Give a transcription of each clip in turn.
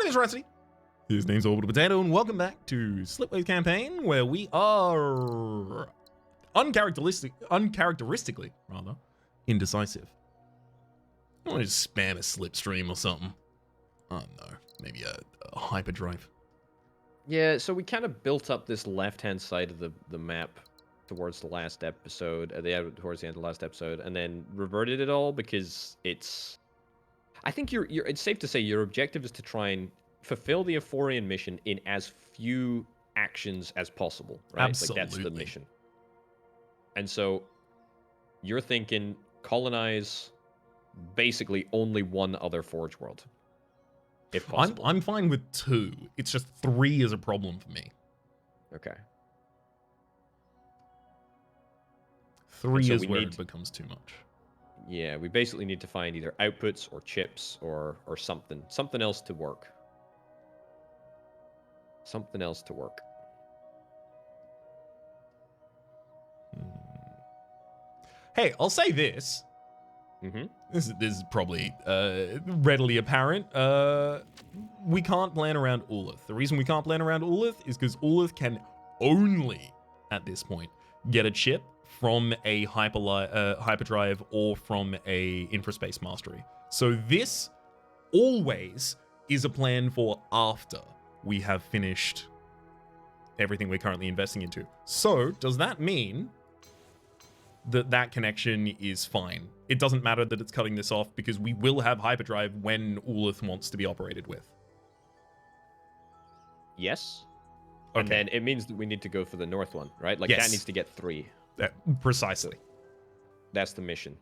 name's Rhapsody. His name's Orbital Potato, and welcome back to Slipways campaign, where we are uncharacteristically indecisive. I want to just spam a slipstream or something. I don't know, maybe a hyperdrive. Yeah, so we kind of built up this left-hand side of the map towards the last episode, towards the end of the last episode, and then reverted it all because it's. I think it's safe to say your objective is to try and fulfill the Euphorian mission in as few actions as possible, right? Absolutely. Like that's the mission. And so you're thinking colonize basically only one other Forge world, if possible. I'm fine with 2. It's just 3 is a problem for me. Okay. 3 is where it becomes too much. Yeah, we basically need to find either outputs or chips or something else to work. Something else to work. Hey, I'll say this. This is probably readily apparent. We can't plan around Ulith. The reason we can't plan around Ulith is because Ulith can only, at this point, get a chip from a hyperdrive or from a infraspace mastery. So this always is a plan for after we have finished everything we're currently investing into. So does that mean that connection is fine? It doesn't matter that it's cutting this off because we will have hyperdrive when Ulith wants to be operated with. Yes. Okay. And then it means that we need to go for the north one, right? Like yes. That needs to get 3. Precisely. That's the mission.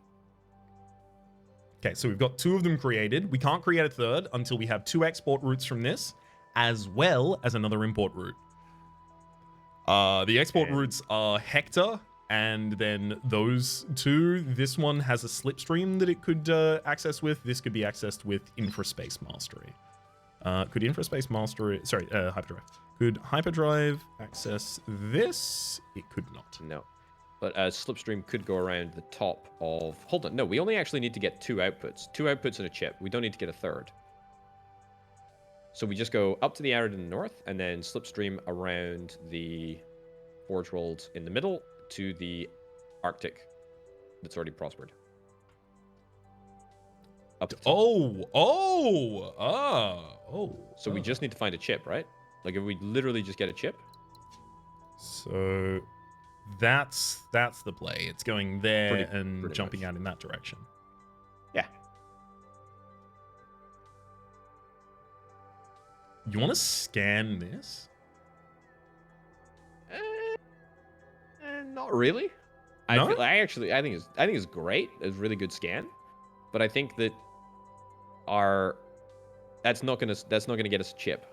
Okay, so we've got 2 of them created. We can't create a third until we have 2 export routes from this, as well as another import route. The export routes are Hector, and then those 2. This one has a slipstream that it could access with. This could be accessed with infraspace mastery. Could infraspace mastery... Sorry, hyperdrive. Could hyperdrive access this? It could not. No. But slipstream could go around the top of... Hold on. No, we only actually need to get 2 outputs. 2 outputs and a chip. We don't need to get a third. So we just go up to the Arid in the north, and then slipstream around the Forge World in the middle to the Arctic that's already prospered. Up to So we just need to find a chip, right? Like if we literally just get a chip. So that's the play. It's going there and jumping much. out in that direction. Yeah. You want to scan this? Not really. No? I think it's great. It's a really good scan, but I think that that's not gonna get us a chip.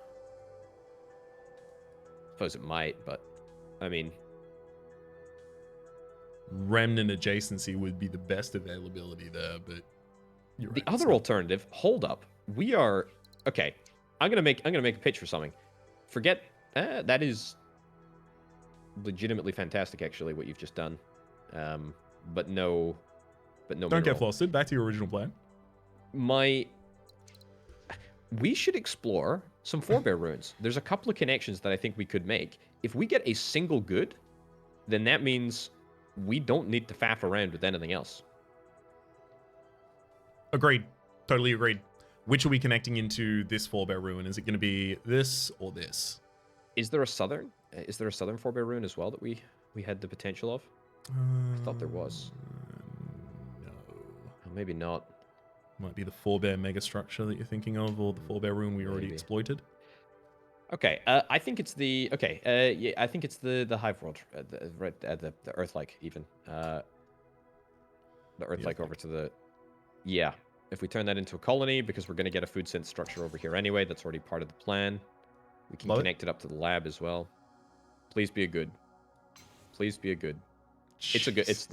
I suppose it might, but I mean, remnant adjacency would be the best availability there, but the other alternative. Hold up, we are okay. I'm gonna make a pitch for something. Forget that is legitimately fantastic, actually, what you've just done. But no. Don't get flustered. Back to your original plan. We should explore some forebear ruins. There's a couple of connections that I think we could make. If we get a single good, then that means we don't need to faff around with anything else. Agreed. Totally agreed. Which are we connecting into this forebear ruin? Is it going to be this or this? Is there a southern forebear ruin as well that we had the potential of? I thought there was. No. Maybe not. Might be the forebear megastructure that you're thinking of, or the forebear ruin we already exploited. Okay, I think it's the I think it's the hive world, the Earth-like even, the Earth-like over to the, yeah. If we turn that into a colony, because we're going to get a food synth structure over here anyway, that's already part of the plan. We can connect it up to the lab as well. Please be a good. Please be a good. Jeez. It's a good. It's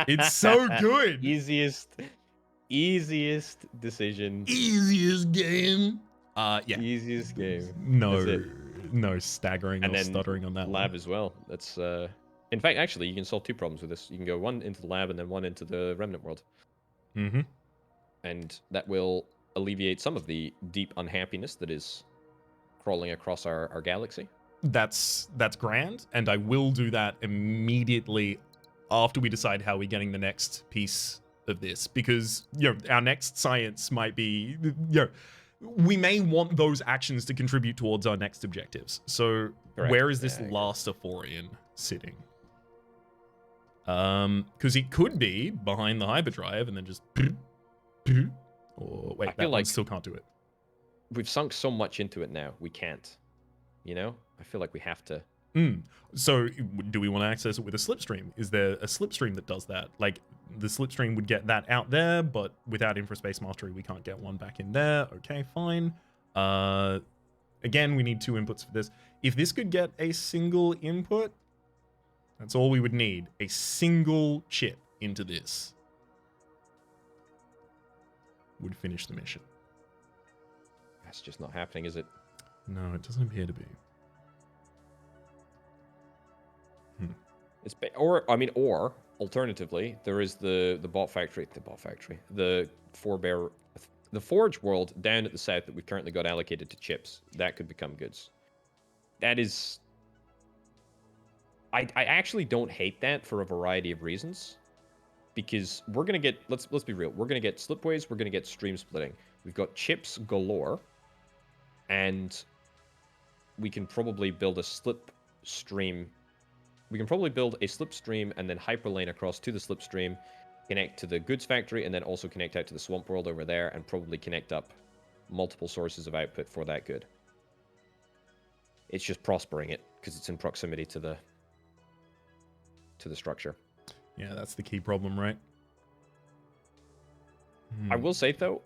it's so good. Easiest decision. Easiest game. Yeah. Easiest game. No staggering and or stuttering on that lab one. as well. That's in fact, actually, you can solve 2 problems with this. You can go 1 into the lab and then 1 into the remnant world. Mm-hmm. And that will alleviate some of the deep unhappiness that is crawling across our galaxy. That's grand, and I will do that immediately after we decide how we're getting the next piece of this, because our next science might be we may want those actions to contribute towards our next objectives. So Correct. where is this last Aphorian sitting? Because it could be behind the hyperdrive and then just or wait, that one still can't do it. We've sunk so much into it now, we can't. I feel like we have to. So do we want to access it with a slipstream? Is there a slipstream that does that? Like, the slipstream would get that out there, but without infraspace mastery, we can't get one back in there. Okay, fine. Again, we need 2 inputs for this. If this could get a single input, that's all we would need. A single chip into this would finish the mission. That's just not happening, is it? No, it doesn't appear to be. Or alternatively, there is the forge world down at the south that we've currently got allocated to chips. That could become goods. That is, I actually don't hate that for a variety of reasons, because we're gonna get, let's be real, we're gonna get slipways, we're gonna get stream splitting. We've got chips galore, and we can probably build a slipstream. We can probably build a slipstream and then hyperlane across to the slipstream, connect to the goods factory, and then also connect out to the swamp world over there, and probably connect up multiple sources of output for that good. It's just prospering it because it's in proximity to the structure. Yeah, that's the key problem, right? I will say though,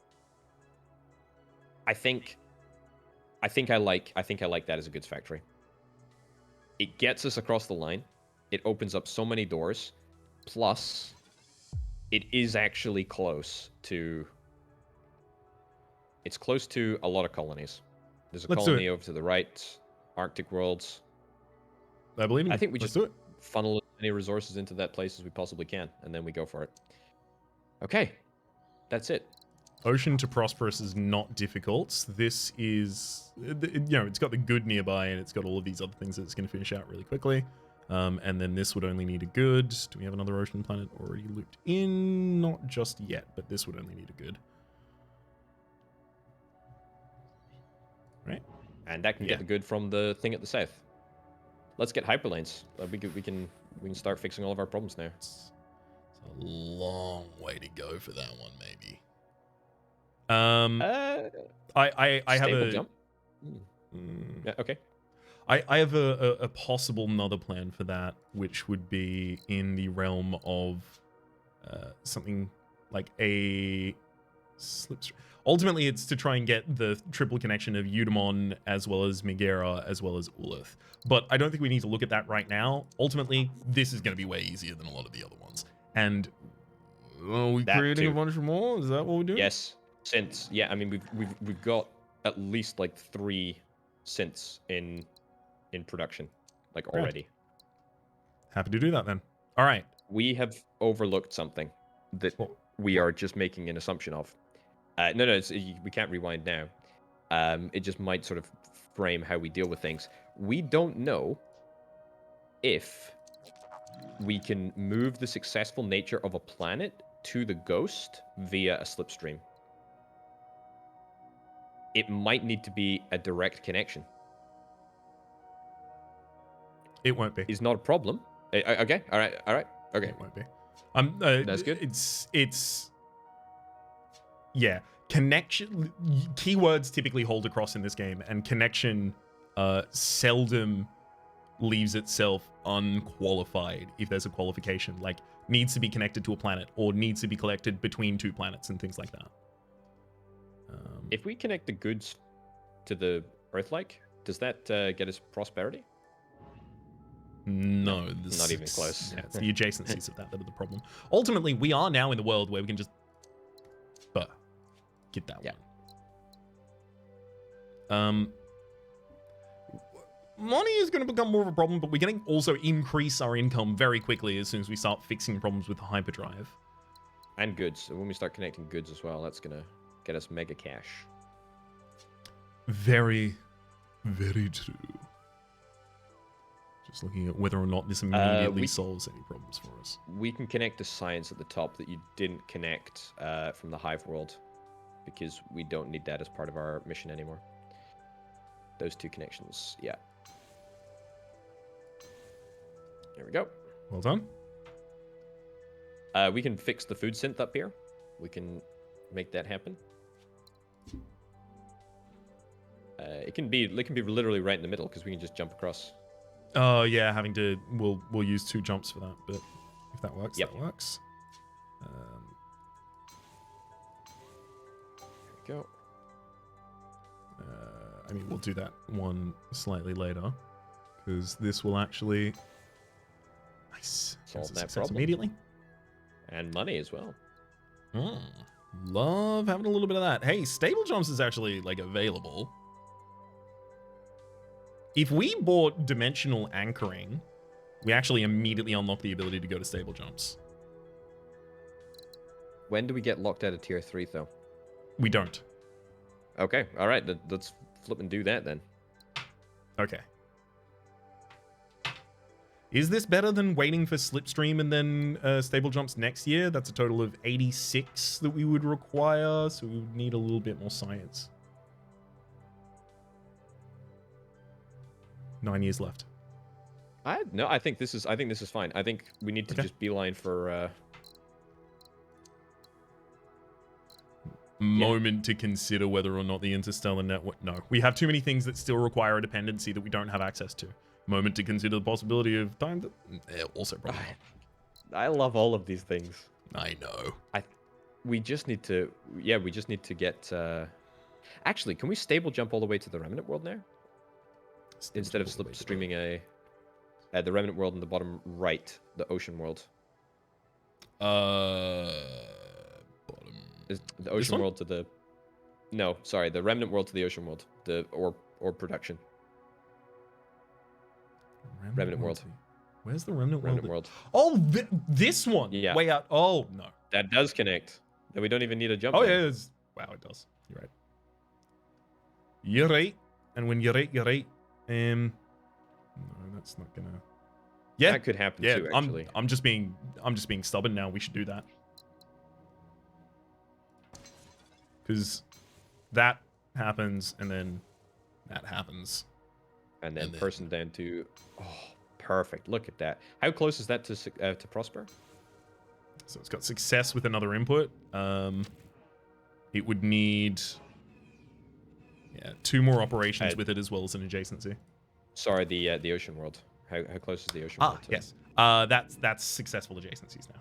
I think I like that as a goods factory. It gets us across the line. It opens up so many doors. Plus, it is actually close to... It's close to a lot of colonies. There's a colony over to the right. Arctic worlds. I believe in I think we Let's just do it. funnel as many resources into that place as we possibly can, and then we go for it. Okay. That's it. Ocean to Prosperous is not difficult. This is, it's got the good nearby, and it's got all of these other things that it's going to finish out really quickly. And then this would only need a good. Do we have another ocean planet already looped in? Not just yet, but this would only need a good. Right? And that can get the good from the thing at the south. Let's get hyperlanes. We can start fixing all of our problems now. It's a long way to go for that one, maybe. I have a jump. Yeah, okay. I have a possible another plan for that, which would be in the realm of something like a slipstream. Ultimately, it's to try and get the triple connection of Eudemon as well as Megara as well as Ulith. But I don't think we need to look at that right now. Ultimately, this is going to be way easier than a lot of the other ones. And are we creating a bunch more? Is that what we're doing? Yes. Synths. Yeah, I mean we've got at least like 3 synths in production, like already. Happy to do that then. All right. We have overlooked something that we are just making an assumption of. No, we can't rewind now. It just might sort of frame how we deal with things. We don't know if we can move the successful nature of a planet to the ghost via a slipstream. It might need to be a direct connection. It won't be. It's not a problem. Okay. All right. Okay. It won't be. That's good. It's yeah. Connection keywords typically hold across in this game, and connection seldom leaves itself unqualified if there's a qualification, like needs to be connected to a planet or needs to be collected between 2 planets and things like that. If we connect the goods to the Earth-like, does that get us prosperity? No, not even close. Yeah, it's the adjacencies of that are the problem. Ultimately, we are now in the world where we can just get that one. Money is going to become more of a problem, but we're going to also increase our income very quickly as soon as we start fixing problems with the hyperdrive. And goods. So when we start connecting goods as well, that's going to get us mega cash. Very, very true. Just looking at whether or not this immediately solves any problems for us. We can connect the science at the top that you didn't connect from the Hive world, because we don't need that as part of our mission anymore. Those 2 connections, yeah. There we go. Well done. We can fix the food synth up here. We can make that happen. It can be literally right in the middle because we can just jump across. Oh yeah, we'll use 2 jumps for that, but if that works, yep. That works. There we go. I mean, we'll do that one slightly later because this will actually solve that problem immediately. And money as well. Love having a little bit of that. Hey, stable jumps is actually like available. If we bought dimensional anchoring, we actually immediately unlock the ability to go to stable jumps. When do we get locked out of tier 3 though? We don't. Okay, all right. Let's flip and do that then. Okay. Is this better than waiting for Slipstream and then stable jumps next year? That's a total of 86 that we would require, so we would need a little bit more science. 9 years left. No, I think this is fine. I think we need to just beeline for moment to consider whether or not the interstellar network. No, we have too many things that still require a dependency that we don't have access to. Moment to consider the possibility of time that also probably I love all of these things. I know. We just need to get actually, can we stable jump all the way to the remnant world now? Instead of slipstreaming the remnant world in the bottom right, the ocean world. Bottom. Is the ocean world to the No, sorry, the remnant world to the ocean world. The orb production. Remnant world. Where's the remnant world? World. Oh, this one. Yeah. Way out. Oh, no. That does connect. Then we don't even need a jump. Oh, yeah. Wow, it does. You're right. You're right. And when you're right, you're right. No, that's not gonna. Yeah, that could happen too. Actually, I'm just being stubborn now. We should do that because that happens, and then that happens, and then person down to. Oh, perfect! Look at that. How close is that to prosper? So it's got success with another input. It would need 2 more operations with it as well as an adjacency. Sorry, the ocean world. How close is the ocean world? Yes. That's successful adjacencies now.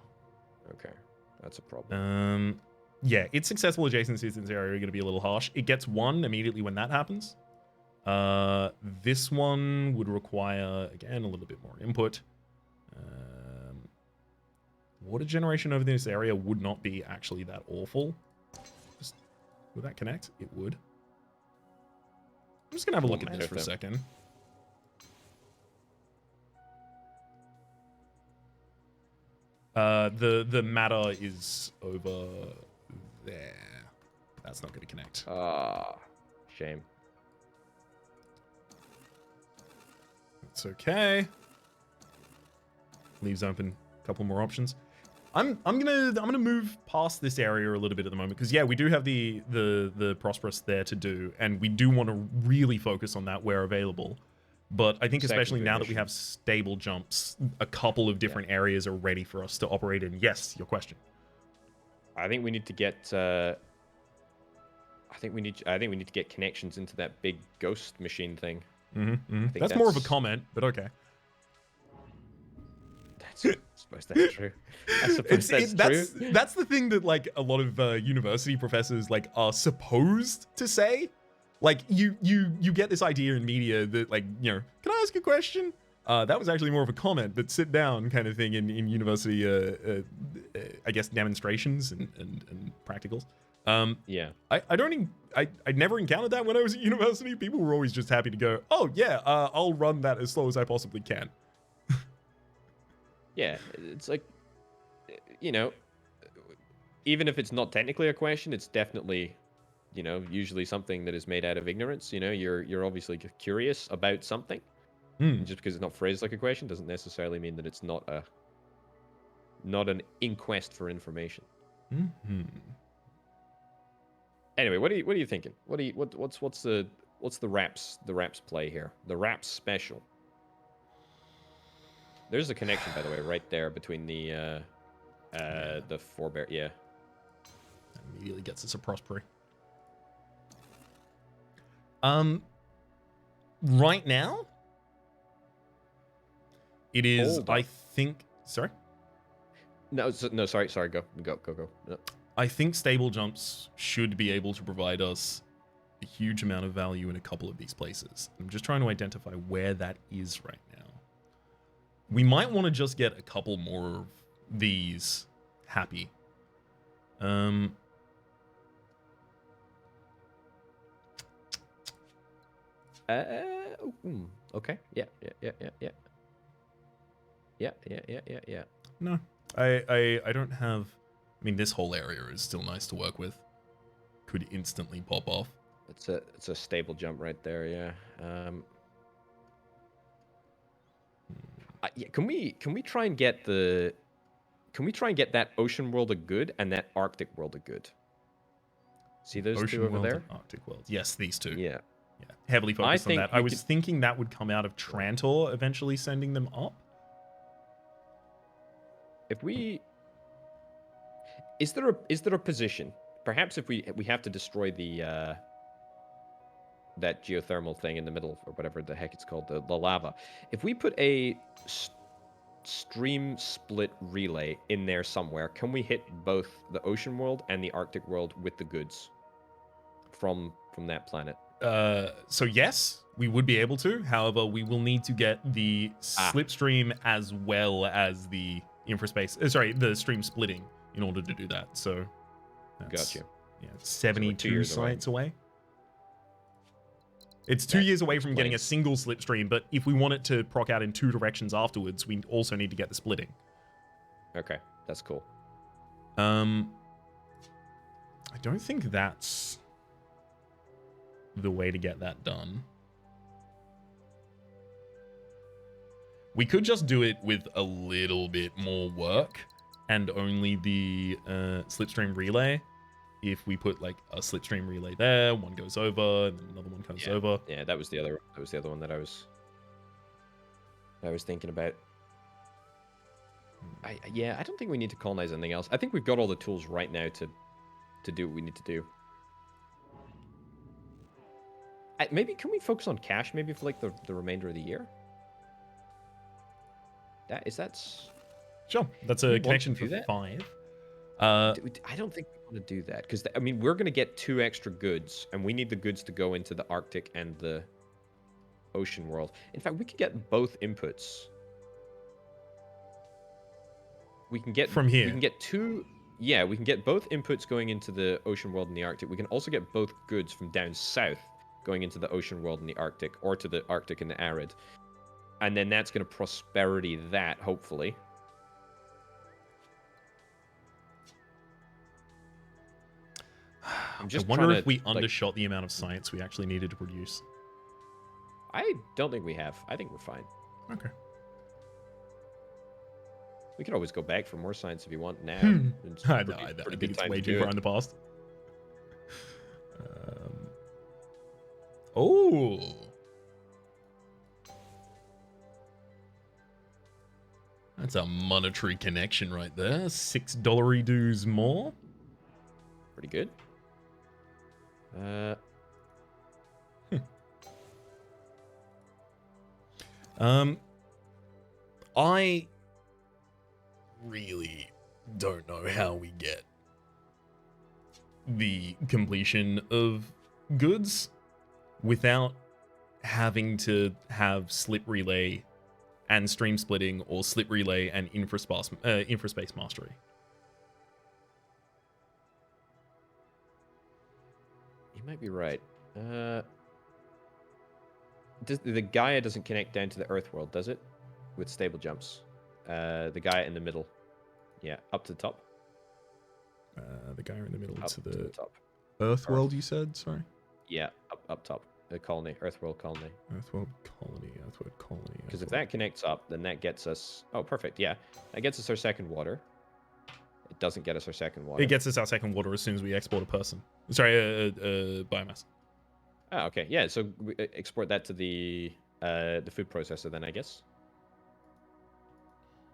Okay, that's a problem. Yeah, its successful adjacencies in this area are going to be a little harsh. It gets 1 immediately when that happens. This one would require again a little bit more input. Water generation over this area would not be actually that awful. Would that connect? It would. I'm just gonna have a look at this for a second. The matter is over there. That's not gonna connect. Shame. It's okay. Leaves open a couple more options. I'm gonna move past this area a little bit at the moment because we do have the prosperous there to do, and we do want to really focus on that where available. But I think especially now that we have stable jumps, a couple of different areas are ready for us to operate in. Yes, your question. I think we need to get. I think we need to get connections into that big ghost machine thing. That's more of a comment, but okay. I suppose that's true. I suppose that's true. That's the thing that like a lot of university professors like are supposed to say. Like you get this idea in media that like, you know, can I ask a question? That was actually more of a comment, but sit down kind of thing in university I guess demonstrations and practicals. Yeah. I never encountered that when I was at university. People were always just happy to go, oh yeah, I'll run that as slow as I possibly can. Yeah, it's like, you know, even if it's not technically a question, it's definitely you know, usually something that is made out of ignorance. You know, you're obviously curious about something. And just because it's not phrased like a question doesn't necessarily mean that it's not an inquest for information. Mm-hmm. Anyway, what are you thinking? What's the Raps play here? The Raps special. There's a connection, by the way, right there between the forebear. Yeah. That immediately gets us a Prospery. Right now, it is. Hold I up. think. Sorry. No, sorry. Go. No. I think stable jumps should be able to provide us a huge amount of value in a couple of these places. I'm just trying to identify where that is right now. We might want to just get a couple more of these happy. Okay. Yeah. Yeah. No, I don't have. I mean, this whole area is still nice to work with. Could instantly pop off. It's a stable jump right there. Yeah. Yeah. Can we try and get the? Can we try and get that ocean world a good and that Arctic world a good? See those Ocean two over world there? and Arctic world. Yes, these two. Yeah. Yeah, heavily focused on that. I was could... thinking that would come out of Trantor eventually sending them up. If we... Is there a position? Perhaps if we have to destroy the that geothermal thing in the middle, or whatever the heck it's called, the lava. If we put a stream split relay in there somewhere, can we hit both the ocean world and the Arctic world with the goods from that planet? So yes, we would be able to. However, we will need to get the slipstream as well as the infraspace. Sorry, the stream splitting in order to do that. So that's, gotcha. Yeah, 72 so sites away. It's 2 years away from getting a single slipstream, but if we want it to proc out in 2 directions afterwards, we also need to get the splitting. Okay, that's cool. I don't think that's the way to get that done. We could just do it with a little bit more work and only the slipstream relay. If we put like a slipstream relay there, one goes over, and then another one comes over. Yeah, that was the other one that I was thinking about. I don't think we need to colonize anything else. I think we've got all the tools right now to do what we need to do. Maybe can we focus on cash maybe for like the remainder of the year? Sure. That's a connection for 5. I don't think we want to do that because I mean we're going to get 2 extra goods, and we need the goods to go into the Arctic and the ocean world. In fact, we could get both inputs. We can get from here. We can get 2. Yeah, we can get both inputs going into the ocean world and the Arctic. We can also get both goods from down south going into the ocean world and the Arctic, or to the Arctic and the arid. And then that's going to prosperity that, hopefully. I wonder if we undershot the amount of science we actually needed to produce. I don't think we have. I think we're fine. Okay. We could always go back for more science if you want now. I think it's way too far in the past. Oh. That's a monetary connection right there. $6 dues more. Pretty good. I really don't know how we get the completion of goods without having to have slip relay and stream splitting, or slip relay and infraspace mastery. You might be right. The Gaia doesn't connect down to the Earth world, does it? With stable jumps. The Gaia in the middle. Yeah, up to the top. The Gaia in the middle up to the top. Earthworld, you said? Sorry. Yeah, up top. The colony, Earthworld colony. Earthworld colony. Because if that connects up, then that gets us... Oh, perfect, yeah. That gets us our second water. It doesn't get us our second water. It gets us our second water as soon as we export a person. Sorry, biomass. Ah, okay, yeah, so we export that to the food processor then, I guess.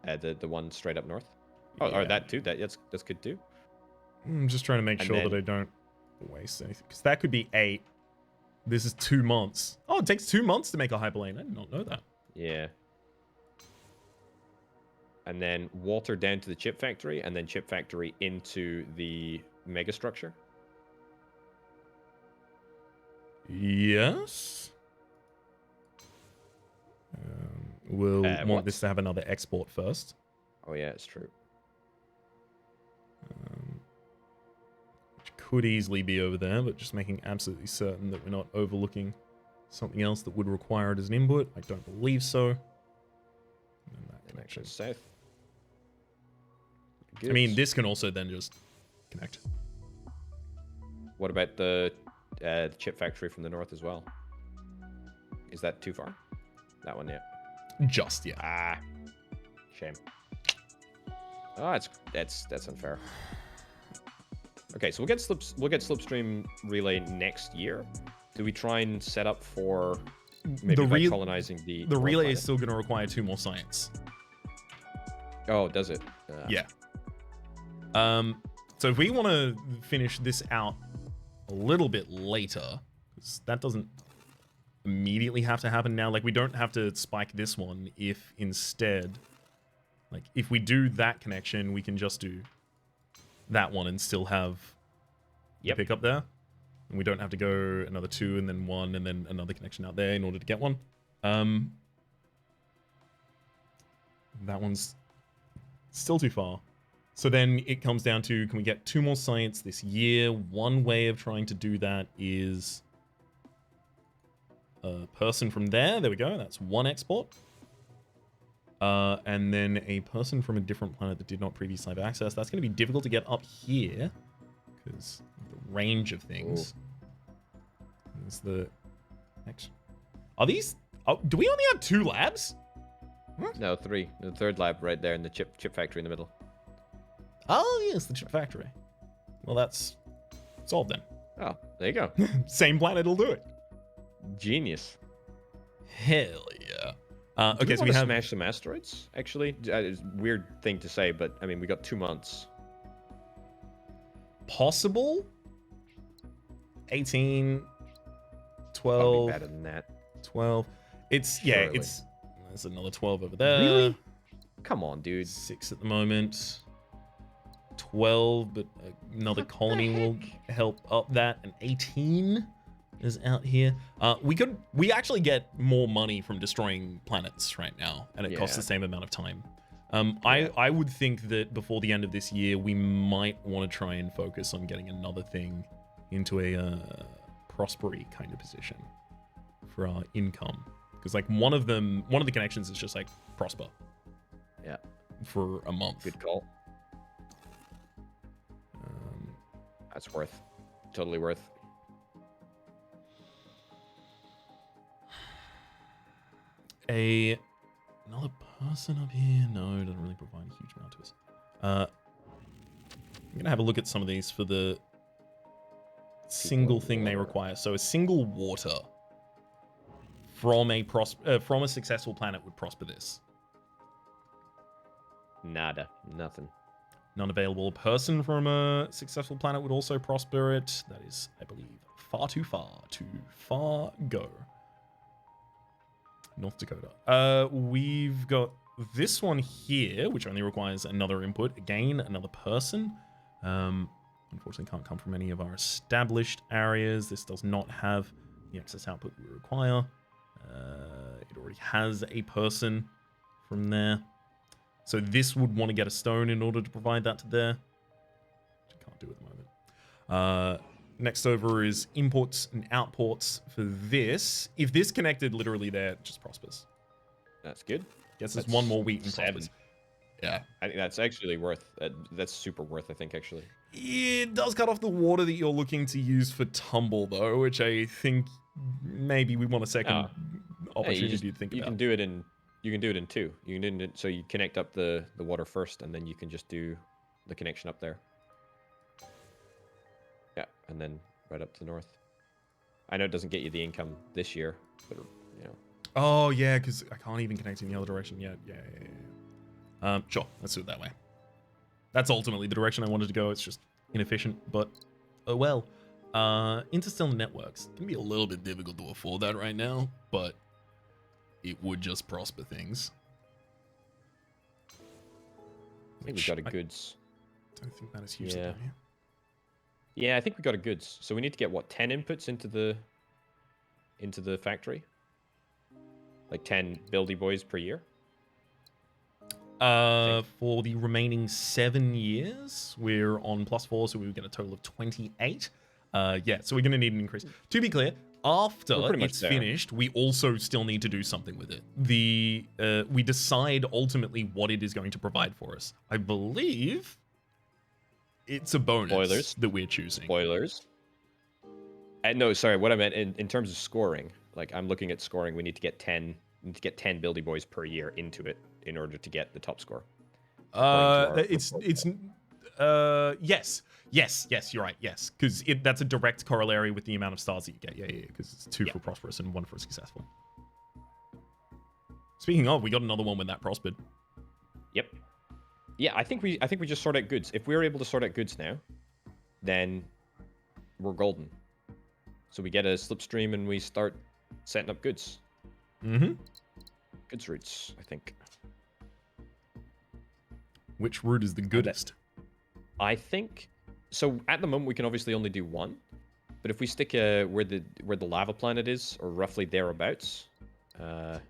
The one straight up north. Oh, Yeah. or that too, that's good too. I'm just trying to make sure that I don't waste anything. Because that could be 8. This is 2 months. Oh, it takes 2 months to make a hyperlane. I did not know that. Yeah. And then water down to the chip factory, and then chip factory into the megastructure. Yes. We'll want this to have another export first. Oh yeah, it's true. Which could easily be over there, but just making absolutely certain that we're not overlooking something else that would require it as an input. I don't believe so. And then that connection. South. I mean, this can also then just connect. What about the chip factory from the north as well? Is that too far? That one, yeah. Just, yeah. Ah, shame. Oh, that's unfair. Okay, so we'll get Slipstream Relay next year. Do we try and set up for maybe colonizing the relay planet? is still going to require 2 more science. Oh, does it? Yeah. So if we want to finish this out a little bit later, because that doesn't immediately have to happen now. Like, we don't have to spike this one if instead, like, if we do that connection, we can just do that one and still have the pickup there. And we don't have to go another 2 and then 1 and then another connection out there in order to get one. That one's still too far. So then it comes down to, can we get 2 more science this year? One way of trying to do that is a person from there. There we go. That's 1 export. And then a person from a different planet that did not previously have access. That's going to be difficult to get up here because the range of things. There's the next. Are these? Oh, do we only have 2 labs? No, 3. The third lab right there in the chip factory in the middle. Oh, yes, the chip factory. Well, that's solved then. Oh, there you go. Same planet will do it. Genius. Hell yeah. Okay, so we have smash some asteroids. Actually, it's a weird thing to say, but I mean, we got 2 months. Possible. 18, 12. Probably better than that. 12. It's Surely. it's. There's another 12 over there. Really? Come on, dude. 6 at the moment. 12, but another colony will help up that. And 18 is out here. We actually get more money from destroying planets right now, and it costs the same amount of time. I would think that before the end of this year, we might want to try and focus on getting another thing into a prosperity kind of position for our income, because like one of the connections is just like prosper. Yeah. For a month. Good call. That's totally worth. Another person up here? No, it doesn't really provide a huge amount to us. I'm gonna have a look at some of these for the single thing they require. So a single water from a successful planet would prosper this. Nada. Nothing. None available. A person from a successful planet would also prosper it. That is, I believe, far too far go. North Dakota. We've got this one here, which only requires another input. Again, another person. Unfortunately, can't come from any of our established areas. This does not have the excess output we require. It already has a person from there. So this would want to get a stone in order to provide that to there. Which I can't do at the moment. Next over is imports and outports for this. If this connected literally there, it just prospers. That's good. Gets us 1 more wheat and 7. prospers. Yeah. I think that's actually worth. That's super worth, I think, actually. It does cut off the water that you're looking to use for tumble, though, which I think maybe we want a second opportunity to think you about. can do it in two. You can do it so you connect up the water first, and then you can just do the connection up there. Yeah, and then right up to the north. I know it doesn't get you the income this year, but you know. Oh yeah, because I can't even connect in the other direction yet. Yeah. Sure, let's do it that way. That's ultimately the direction I wanted to go. It's just inefficient, but oh well. Interstellar networks can be a little bit difficult to afford that right now, but it would just prosper things. I think we got a goods. Don't think that is hugely Yeah. down here. Yeah, I think we got a goods. So we need to get what, 10 inputs into the factory? Like 10 buildy boys per year? For the remaining 7 years, we're on +4, so we would get a total of 28. Yeah, so we're going to need an increase. To be clear, after it's finished, we also still need to do something with it. We decide ultimately what it is going to provide for us. I believe it's a bonus that we're choosing. Boilers. No, sorry, what I meant in terms of scoring, like I'm looking at scoring, we need to get 10 buildy boys per year into it in order to get the top score. Yes, you're right. Yes, because that's a direct corollary with the amount of stars that you get. Yeah, because it's 2 for prosperous and 1 for successful. Speaking of, we got another one when that prospered. Yep. Yeah, I think we just sort out goods. If we're able to sort out goods now, then we're golden. So we get a slipstream and we start setting up goods. Mm-hmm. Goods routes, I think. Which route is the goodest? I think so. At the moment, we can obviously only do one, but if we stick where the lava planet is, or roughly thereabouts, or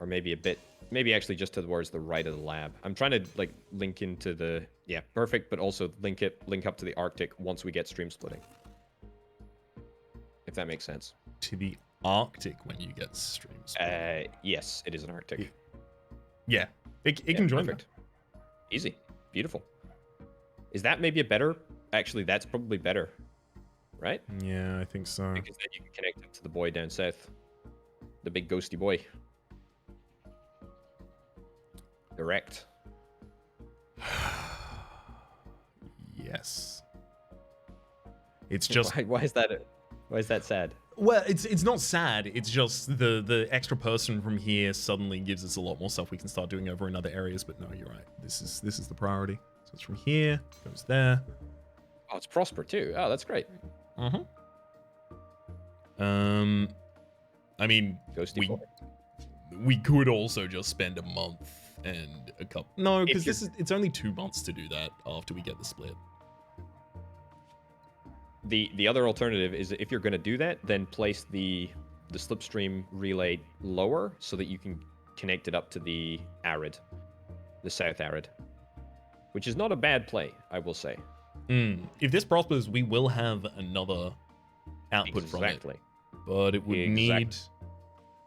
maybe maybe actually just towards the right of the lab. I'm trying to like link into the perfect, but also link up to the Arctic once we get stream splitting. If that makes sense. To the Arctic when you get stream splitting. Yes, it is an Arctic. Yeah. It can join. Perfect. Easy. Beautiful. Is that maybe a better? Actually, that's probably better. Right? Yeah, I think so. Because then you can connect up to the boy down south. The big ghosty boy. Direct. Yes. It's just... Why is that sad? Well, it's not sad. It's just the extra person from here suddenly gives us a lot more stuff we can start doing over in other areas. But no, you're right. This is the priority. So it's from here, goes there. Oh, it's prosper too. Oh, that's great. I mean, we could also just spend a month and a couple. No, because it's only 2 months to do that after we get the split. The other alternative is if you're going to do that, then place the slipstream relay lower so that you can connect it up to the south arid, which is not a bad play, I will say. If this prospers, we will have another output from it, but it would need.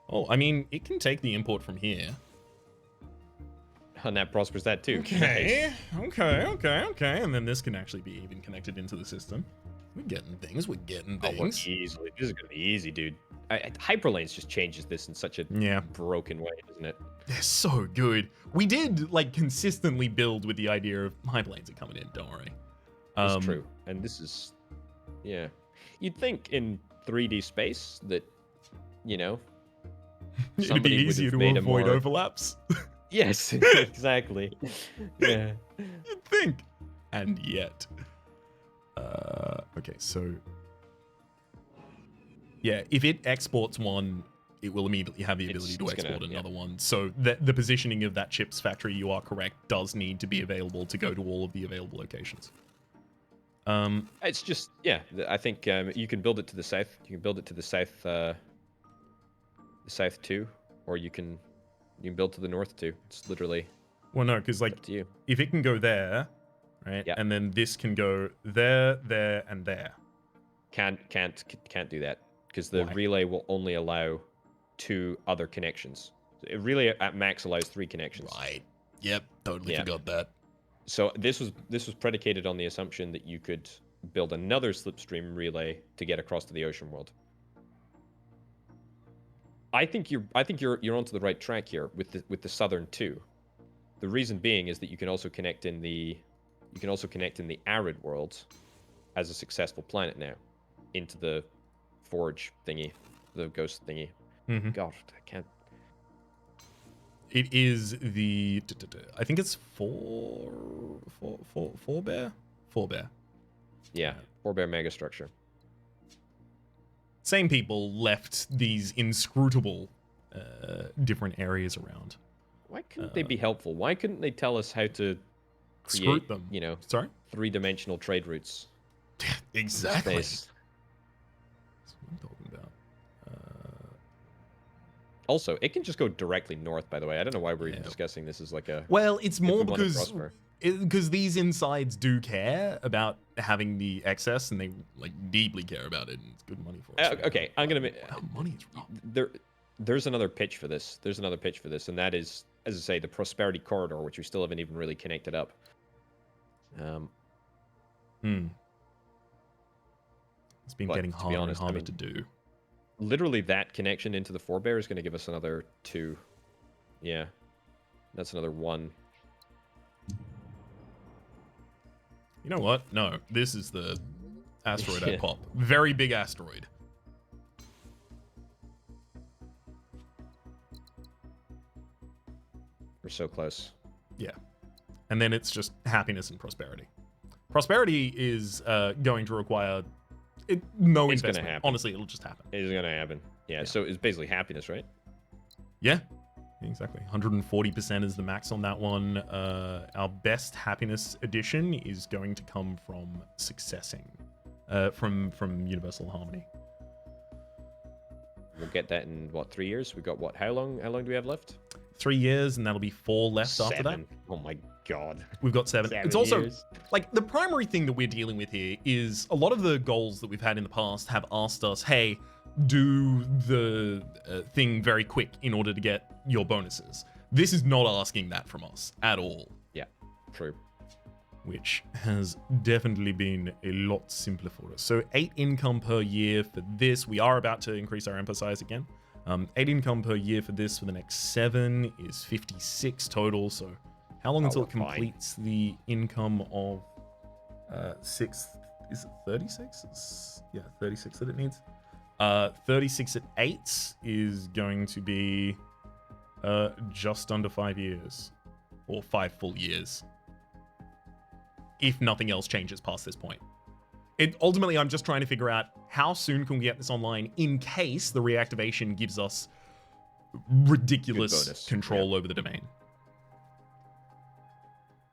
Oh, I mean, it can take the import from here. And that prospers that too. Okay, nice. Okay. And then this can actually be even connected into the system. We're getting things. Oh, easily. This is gonna be easy, dude. Hyperlanes just changes this in such a broken way, doesn't it? They're so good. We did like consistently build with the idea of hyperlanes are coming in. Don't worry. It's true, and this is, You'd think in 3D space that, it'd be easier to avoid overlaps. Yes, exactly. Yeah. You'd think, and yet. Okay, so yeah, if it exports one, it will immediately have the ability to export another one. So the positioning of that chips factory, you are correct, does need to be available to go to all of the available locations. It's just I think you can build it to the south. You can build it to the south too, or you can build to the north too. It's literally. Well, no, because like if it can go there. Right, and then this can go there, and there. Can't do that because the relay will only allow 2 other connections. The relay at max allows 3 connections. Right. Yep. Totally forgot that. So this was predicated on the assumption that you could build another slipstream relay to get across to the ocean world. I think you're onto the right track here with the southern two. The reason being is that you can also connect in the arid world as a successful planet now into the forge thingy, the ghost thingy. Mm-hmm. God, I can't. It is the. I think it's forebear. Yeah, forebear megastructure. Same people left these inscrutable different areas around. Why couldn't they be helpful? Why couldn't they tell us how to Scrut create, them? Sorry? 3-dimensional trade routes? Exactly. Space. That's what I'm talking about. Also, it can just go directly north, by the way. I don't know why we're even discussing this as like a... Well, it's more we because these insides do care about having the excess, and they like deeply care about it, and it's good money for us. Okay, I'm gonna... money is wrong. There's another pitch for this. And that is, as I say, the prosperity corridor, which we still haven't even really connected up. It's been getting harder and harder to do. Literally, that connection into the forebear is going to give us another 2. Yeah, that's another 1. You know what? No, this is the asteroid I pop. Very big asteroid. We're so close. Yeah. And then it's just happiness and prosperity. Prosperity is going to require no It's investment. gonna happen. Honestly, it'll just happen. It is going to happen. Yeah, so it's basically happiness, right? Yeah, exactly. 140% is the max on that one. Our best happiness edition is going to come from successing, from Universal Harmony. We'll get that in, what, 3 years? We got, what, how long do we have left? 3 years, and that'll be 4 left 7. after that. Oh my god. We've got 7. 7 It's also, years. like, the primary thing that we're dealing with here is a lot of the goals that we've had in the past have asked us, hey, do the thing very quick in order to get your bonuses. This is not asking that from us at all. Yeah, true. Which has definitely been a lot simpler for us. So 8 income per year for this. We are about to increase our empire size again. 8 income per year for this for the next 7 is 56 total. So how long until it completes the income of 6? Is it 36? Yeah, 36 that it needs. 36 at 8 is going to be just under 5 years, or 5 full years, if nothing else changes past this point. Ultimately, I'm just trying to figure out how soon can we get this online in case the reactivation gives us ridiculous control over the domain.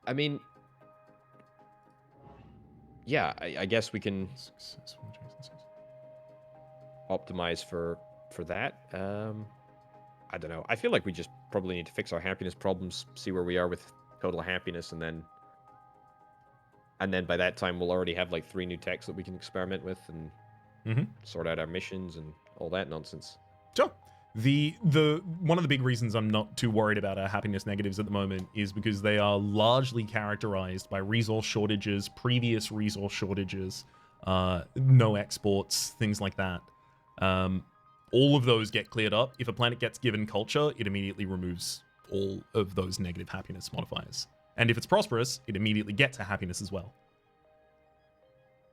I mean, yeah, I guess we can optimize for that. I don't know. I feel like we just probably need to fix our happiness problems, see where we are with total happiness, and then by that time we'll already have like 3 new techs that we can experiment with and sort out our missions and all that nonsense. Sure. The one of the big reasons I'm not too worried about our happiness negatives at the moment is because they are largely characterized by resource shortages, previous resource shortages, no exports, things like that. All of those get cleared up. If a planet gets given culture, it immediately removes all of those negative happiness modifiers. And if it's prosperous, it immediately gets a happiness as well.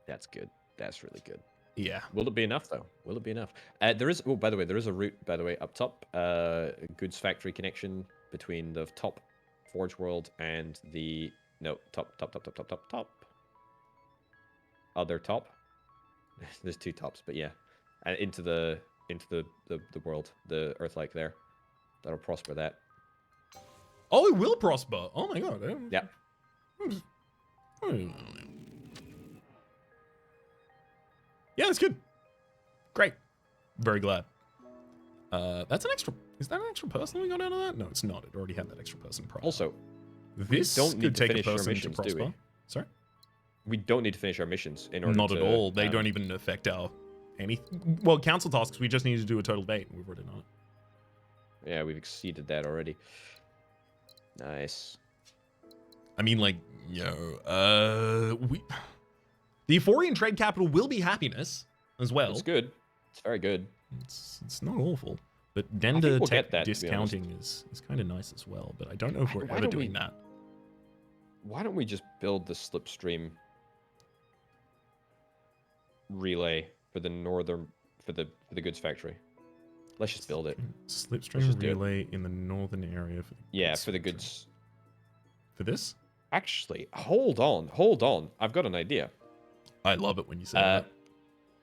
That's good. That's really good. Yeah. Will it be enough, though? Will it be enough? There is... Oh, by the way, there is a route, by the way, up top. Goods factory connection between the top Forge world and the... No, top. Other top. There's 2 tops, but yeah. And into the world, the Earth-like there. That'll prosper that. Oh, it will prosper. Oh my god. Yeah. Yeah, that's good. Great. Very glad. That's an extra... Is that an extra person we got out of that? No, it's not. It already had that extra person prior. Also, this don't need could to take a finish our person to missions, do prosper. we? Sorry? We don't need to finish our missions in order Not to... at all. They don't even affect our... Well, council tasks, we just need to do a total of 8, and we've already done it. Yeah, we've exceeded that already. Nice. I mean, like, the Euphorian trade capital will be happiness as well. It's good. It's very good. It's not awful. But I think Dender we'll tech get that, to be discounting is kind of nice as well. But I don't know if we're ever doing that. Why don't we just build the slipstream relay for the northern for the goods factory? Let's just build it. Slipstream relay in the northern area for the goods. For this? Actually, hold on. I've got an idea. I love it when you say that.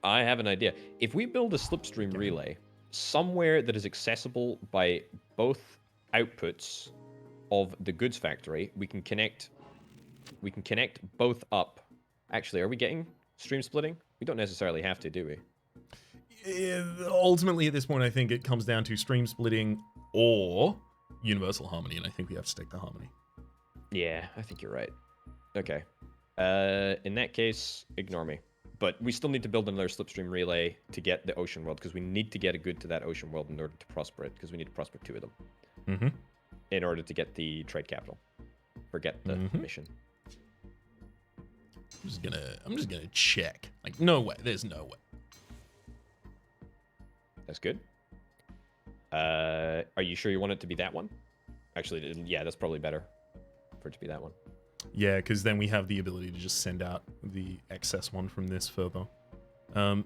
I have an idea. If we build a slipstream relay somewhere that is accessible by both outputs of the goods factory, we can connect both up. Actually, are we getting stream splitting? We don't necessarily have to, do we? Ultimately, at this point, I think it comes down to stream splitting or universal harmony, and I think we have to take the harmony. Yeah, I think you're right. Okay. In that case, ignore me. But we still need to build another slipstream relay to get the ocean world, because we need to get a good to that ocean world in order to prosper it, because we need to prosper 2 of them. Mm-hmm. In order to get the trade capital. Forget the mission. I'm just gonna check. Like, no way. There's no way. That's good. Are you sure you want it to be that one? Actually, yeah, that's probably better for it to be that one. Yeah, because then we have the ability to just send out the excess one from this further. Does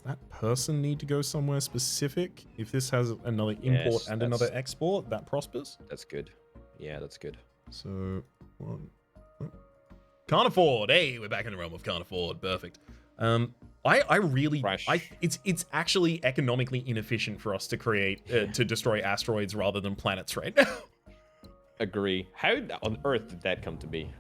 that person need to go somewhere specific? If this has another import and another export, that prospers? That's good. Yeah, that's good. So, one. Oh. Can't afford. Hey, we're back in the realm of can't afford. Perfect. I really, it's actually economically inefficient for us to create, to destroy asteroids rather than planets right now. Agree. How on earth did that come to be?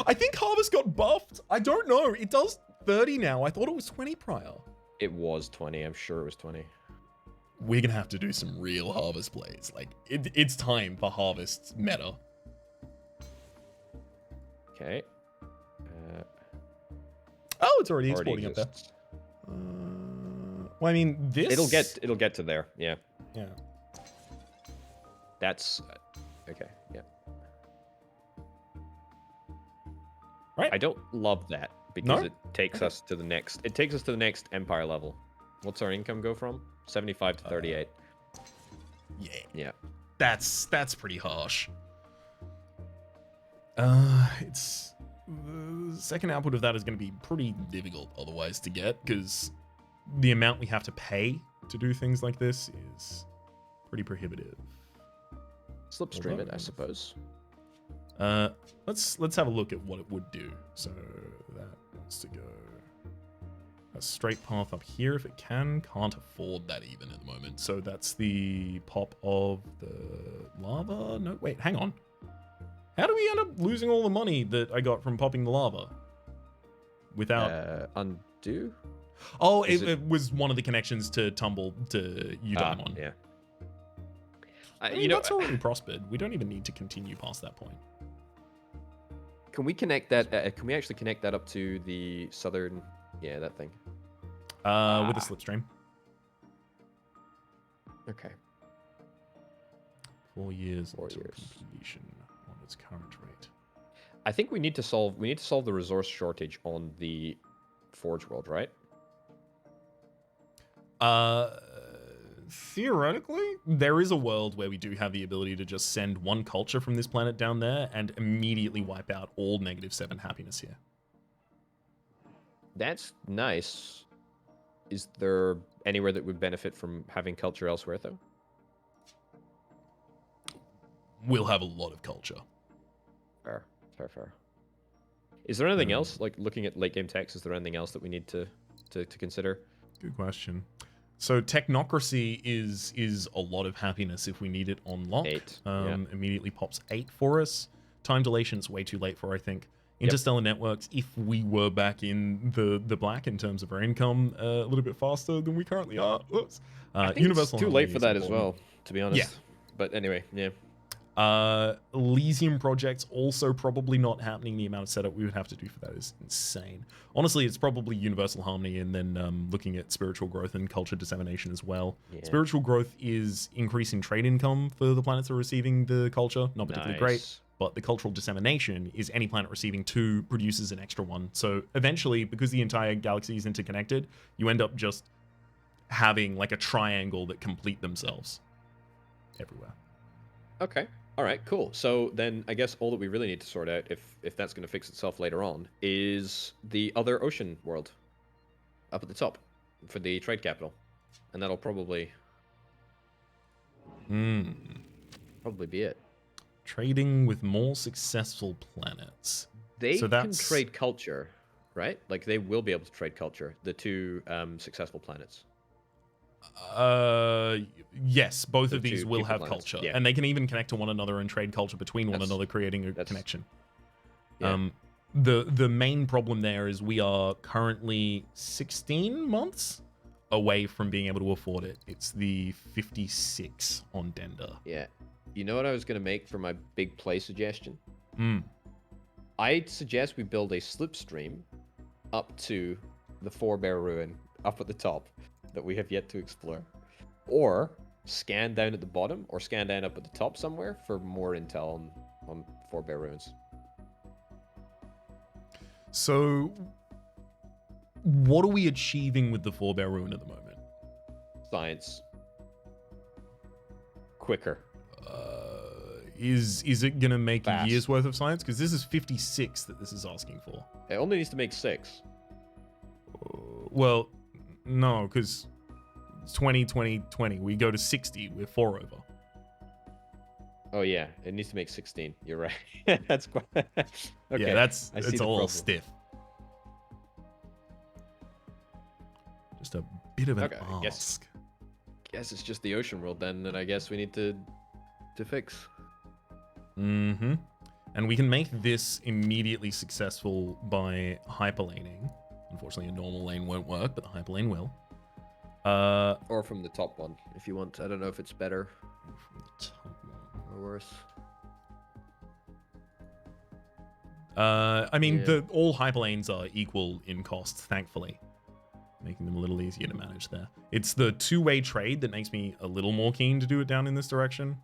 I think Harvest got buffed. I don't know. It does 30 now. I thought it was 20 prior. It was 20. I'm sure it was 20. We're going to have to do some real Harvest plays. Like, it's time for Harvest meta. Okay. Oh, it's already exporting up there. Well, I mean, this... It'll get to there. Yeah. Yeah. That's... okay, yeah. Right. I don't love that because it takes us to the next. It takes us to the next empire level. What's our income go from? 75 to 38. Yeah. Yeah. That's pretty harsh. It's the second output of that is going to be pretty difficult otherwise to get, because the amount we have to pay to do things like this is pretty prohibitive. Slipstream it, I suppose. Let's have a look at what it would do. So that wants to go a straight path up here if it can. Can't afford that even at the moment. So that's the pop of the lava. No, wait, hang on. How do we end up losing all the money that I got from popping the lava? Without undo? Oh, it was one of the connections to Tumble to Eudaimon. Yeah. I mean, that's already prospered. We don't even need to continue past that point. Can we connect that? Can we actually connect that up to the southern? Yeah, that thing. With a slipstream. Okay. 4 years until completion on its current rate. I think we need to solve the resource shortage on the Forge world, right? Theoretically, there is a world where we do have the ability to just send one culture from this planet down there and immediately wipe out all -7 happiness here. That's nice. Is there anywhere that would benefit from having culture elsewhere, though? We'll have a lot of culture. Fair. Is there anything else, like looking at late game techs, is there anything else that we need to consider? Good question. So technocracy is a lot of happiness if we need it on lock. 8. Immediately pops 8 for us. Time dilation is way too late for, I think. Interstellar networks, if we were back in the black in terms of our income a little bit faster than we currently are. Whoops. I think universal it's too late for that as well, to be honest. Yeah. But anyway, yeah. Elysium projects also probably not happening. The amount of setup we would have to do for that is insane. Honestly, it's probably universal harmony and then looking at spiritual growth and culture dissemination as well. Yeah. Spiritual growth is increasing trade income for the planets that are receiving the culture. Not particularly great, but the cultural dissemination is any planet receiving 2 produces an extra 1. So eventually, because the entire galaxy is interconnected, you end up just having like a triangle that complete themselves everywhere. Okay. All right, cool. So then I guess all that we really need to sort out, if that's going to fix itself later on, is the other ocean world up at the top for the trade capital. And that'll probably be it. Trading with more successful planets. They can trade culture, right? Like they will be able to trade culture, the 2 successful planets. Yes, both of these will have culture, and they can even connect to one another and trade culture between one another, creating a connection. Yeah. The main problem there is we are currently 16 months away from being able to afford it. It's the 56 on Dender. Yeah. You know what I was going to make for my big play suggestion? I'd suggest we build a slipstream up to the Forebear Ruin up at the top that we have yet to explore. Or scan down at the bottom or scan down up at the top somewhere for more intel on Forebear Ruins. So, what are we achieving with the Forebear Ruin at the moment? Science. Quicker. Is it going to make a year's worth of science? Because this is 56 that this is asking for. It only needs to make 6. Well, no, because 20, 20, 20. We go to 60. We're 4 over. Oh, yeah. It needs to make 16. You're right. That's quite... Okay. Yeah, it's a little stiff. Just a bit of an ask. Guess it's just the ocean world then that I guess we need to fix. Mm-hmm. And we can make this immediately successful by hyperlaning. Unfortunately, a normal lane won't work, but the hyperlane will. Or from the top one, if you want. I don't know if it's better. From the top one. Or worse. I mean, all hyperlanes are equal in cost, thankfully. Making them a little easier to manage there. It's the 2-way trade that makes me a little more keen to do it down in this direction.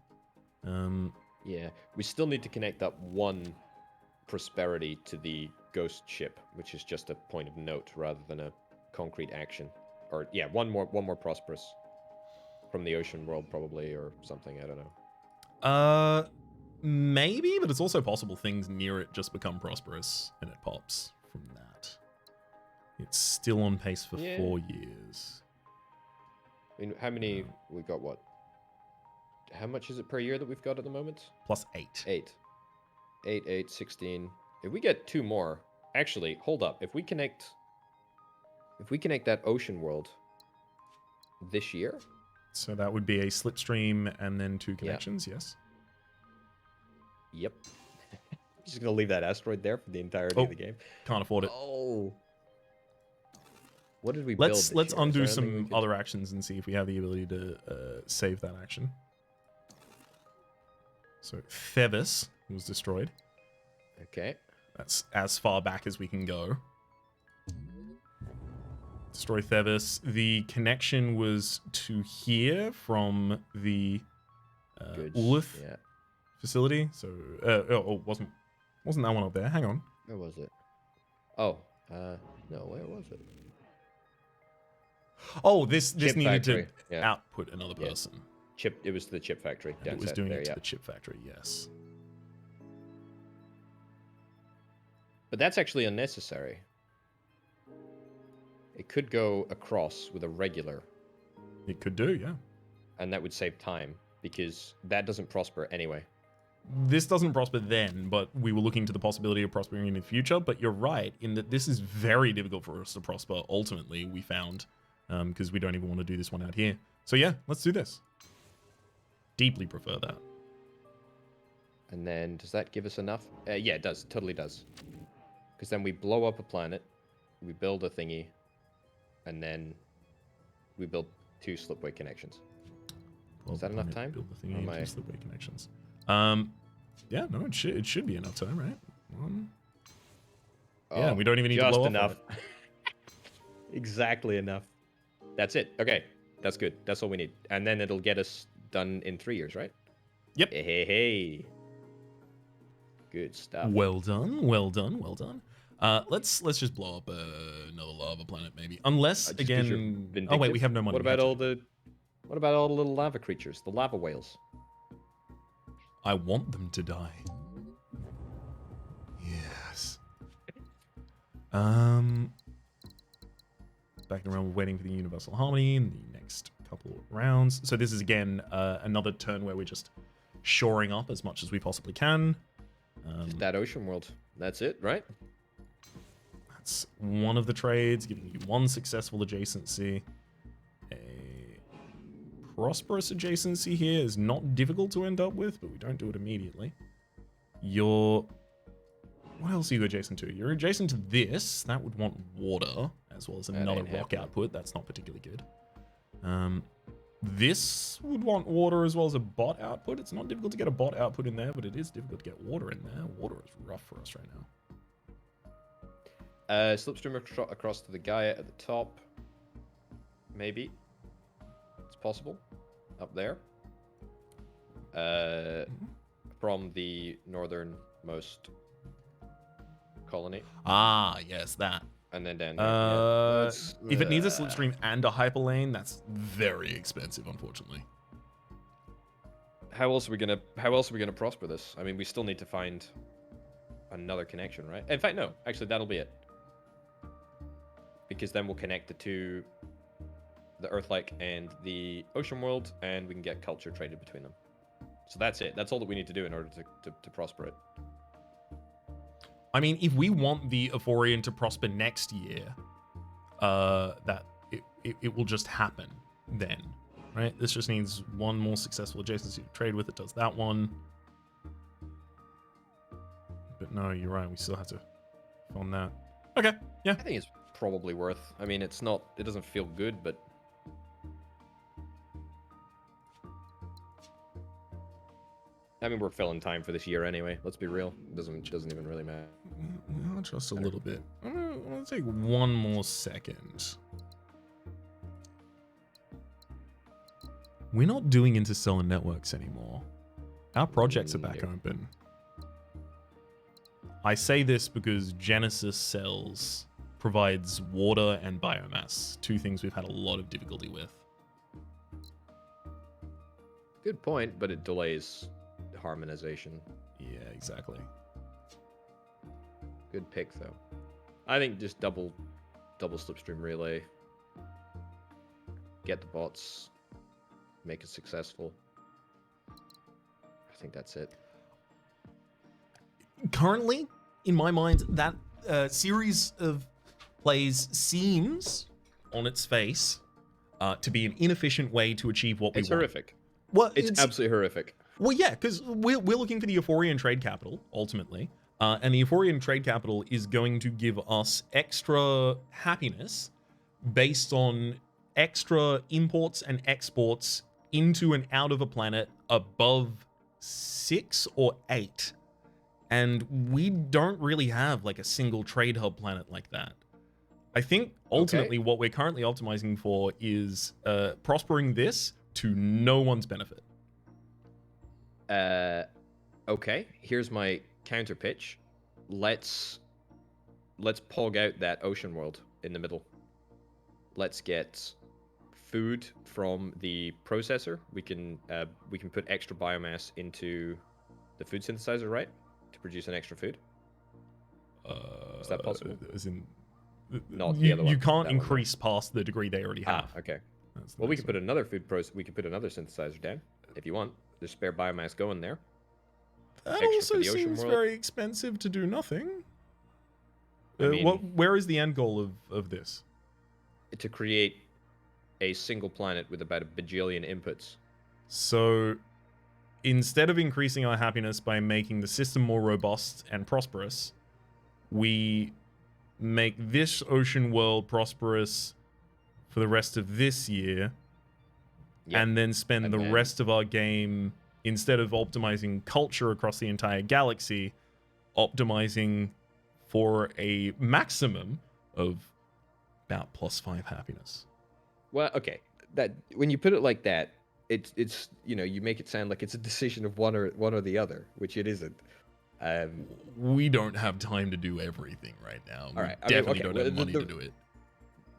Yeah, we still need to connect up one prosperity to the ghost ship, which is just a point of note rather than a concrete action. Or yeah, one more prosperous from the ocean world probably, or something. I don't know. Maybe, but it's also possible things near it just become prosperous and it pops from that. It's still on pace for 4 years. I mean, how many we got? What? How much is it per year that we've got at the moment? Plus 8. 8, 16. If we get 2 more, actually, hold up. If we connect that ocean world this year, so that would be a slipstream and then 2 connections. Yes. Yep. I'm just gonna leave that asteroid there for the entirety of the game. Can't afford it. Oh. What did we build? Let's undo some other actions and see if we have the ability to save that action. So Thevis was destroyed. Okay. That's as far back as we can go. Destroy Thevis. The connection was to here from the Ulith facility. So wasn't that one up there? Hang on. Where was it? Oh, no, where was it? Oh, this needed to output another person. It was the chip factory. It was doing it to the chip factory, yes. But that's actually unnecessary. It could go across with a regular. It could do, yeah. And that would save time, because that doesn't prosper anyway. This doesn't prosper then, but we were looking to the possibility of prospering in the future. But you're right, in that this is very difficult for us to prosper, ultimately, we found, because we don't even want to do this one out here. So yeah, let's do this. Deeply prefer that. And then, does that give us enough? Yeah, it does. It totally does. Because then we blow up a planet, we build a thingy, and then we build 2 slipway connections. Is that enough time? Build the thingy and 2 slipway connections. Yeah, no, it should be enough time, right? Oh, yeah, we don't even need to blow enough. off on it. Exactly enough. That's it. Okay, that's good. That's all we need, and then it'll get us done in 3 years, right? Yep. Hey. Good stuff. Well done, well done, well done. Let's just blow up another lava planet, maybe. Unless again. Oh wait, we have no money. What about all the little lava creatures, the lava whales? I want them to die. Yes. Back around, we're waiting for the universal harmony in the next couple of rounds. So this is again another turn where we're just shoring up as much as we possibly can. Just that ocean world. That's it, right? That's one of the trades, giving you one successful adjacency. A prosperous adjacency here is not difficult to end up with, but we don't do it immediately. What else are you adjacent to? You're adjacent to this. That would want water, as well as another rock output. That's not particularly good. This would want water as well as a bot output. It's not difficult to get a bot output in there, but it is difficult to get water in there. Water is rough for us right now. Slipstream across to the Gaia at the top. Maybe. It's possible. Up there. From the northernmost colony. Ah, yes, that. And then down there. If it needs a slipstream and a hyperlane, that's very expensive, unfortunately. How else are we gonna prosper this? I mean, we still need to find another connection, right? In fact, no. Actually, that'll be it. Because then we'll connect the two, the Earth-like and the ocean world, and we can get culture traded between them. So that's it. That's all that we need to do in order to prosper it. I mean, if we want the Euphorian to prosper next year, that it will just happen then, right? This just needs one more successful adjacency to trade with. It does that one. But no, you're right. We still have to fund that. Okay, yeah. I think it's probably worth. I mean, it's not. It doesn't feel good, but I mean, we're filling time for this year anyway. Let's be real. It doesn't even really matter. Well, just a little bit. I'm gonna take one more second. We're not doing interstellar networks anymore. Our projects are back open. I say this because Genesis Cells provides water and biomass, two things we've had a lot of difficulty with. Good point, but it delays harmonization. Yeah, exactly. Good pick, though. I think just double slipstream relay. Get the bots. Make it successful. I think that's it. Currently, in my mind, that series of plays seems, on its face, to be an inefficient way to achieve what we want. It's horrific. Well, it's absolutely horrific. Well, yeah, because we're looking for the Euphorian trade capital, ultimately. And the Euphorian trade capital is going to give us extra happiness based on extra imports and exports into and out of a planet above 6 or 8. And we don't really have like a single trade hub planet like that. I think ultimately what we're currently optimizing for is prospering this to no one's benefit. Okay, here's my counter pitch. Let's pog out that ocean world in the middle. Let's get food from the processor. We can put extra biomass into the food synthesizer, right? To produce an extra food. Is that possible? As in, not the other one. You can't increase past the degree they already have. Okay. Well, we can put another we can put another synthesizer down if you want. There's spare biomass going there. That also seems very expensive to do nothing. I mean, where is the end goal of this? To create a single planet with about a bajillion inputs. So instead of increasing our happiness by making the system more robust and prosperous, we make this ocean world prosperous for the rest of this year, and then spend the rest of our game instead of optimizing culture across the entire galaxy, optimizing for a maximum of about +5 happiness. Well, okay. That when you put it like that, it's you make it sound like it's a decision of one or the other, which it isn't. We don't have time to do everything right now. All right. Definitely don't have money to do it.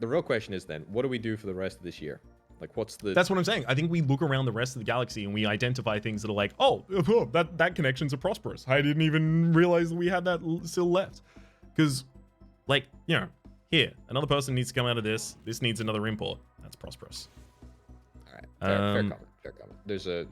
The real question is then, what do we do for the rest of this year? Like, what's the... That's what I'm saying. I think we look around the rest of the galaxy and we identify things that are like, oh, that connections are prosperous. I didn't even realize that we had that still left. Because, like, here, another person needs to come out of this. This needs another import. That's prosperous. All right. Fair comment. There's a,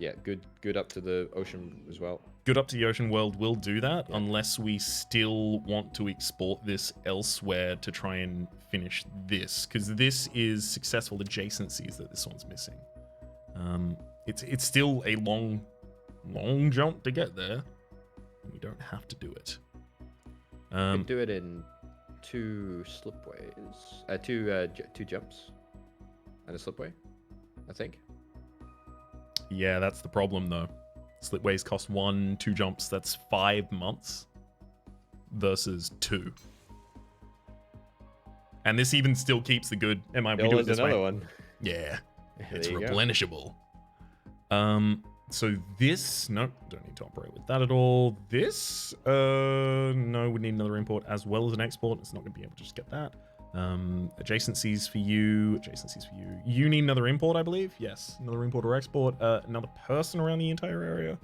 good up to the ocean as well. Good up to the ocean world will do that, unless we still want to export this elsewhere to try and finish this, because this is successful adjacencies that this one's missing. It's still a long jump to get there. We don't have to do it. We can do it in 2 slipways, two jumps, and a slipway, I think. Yeah, that's the problem though. Slipways cost 1, 2 jumps. That's 5 months versus 2. And this even still keeps the good. We do it this way. Another one. Yeah, it's replenishable. So this, no, don't need to operate with that at all. This, no, we need another import as well as an export. It's not going to be able to just get that. Adjacencies for you. You need another import, I believe. Yes, another import or export. Another person around the entire area.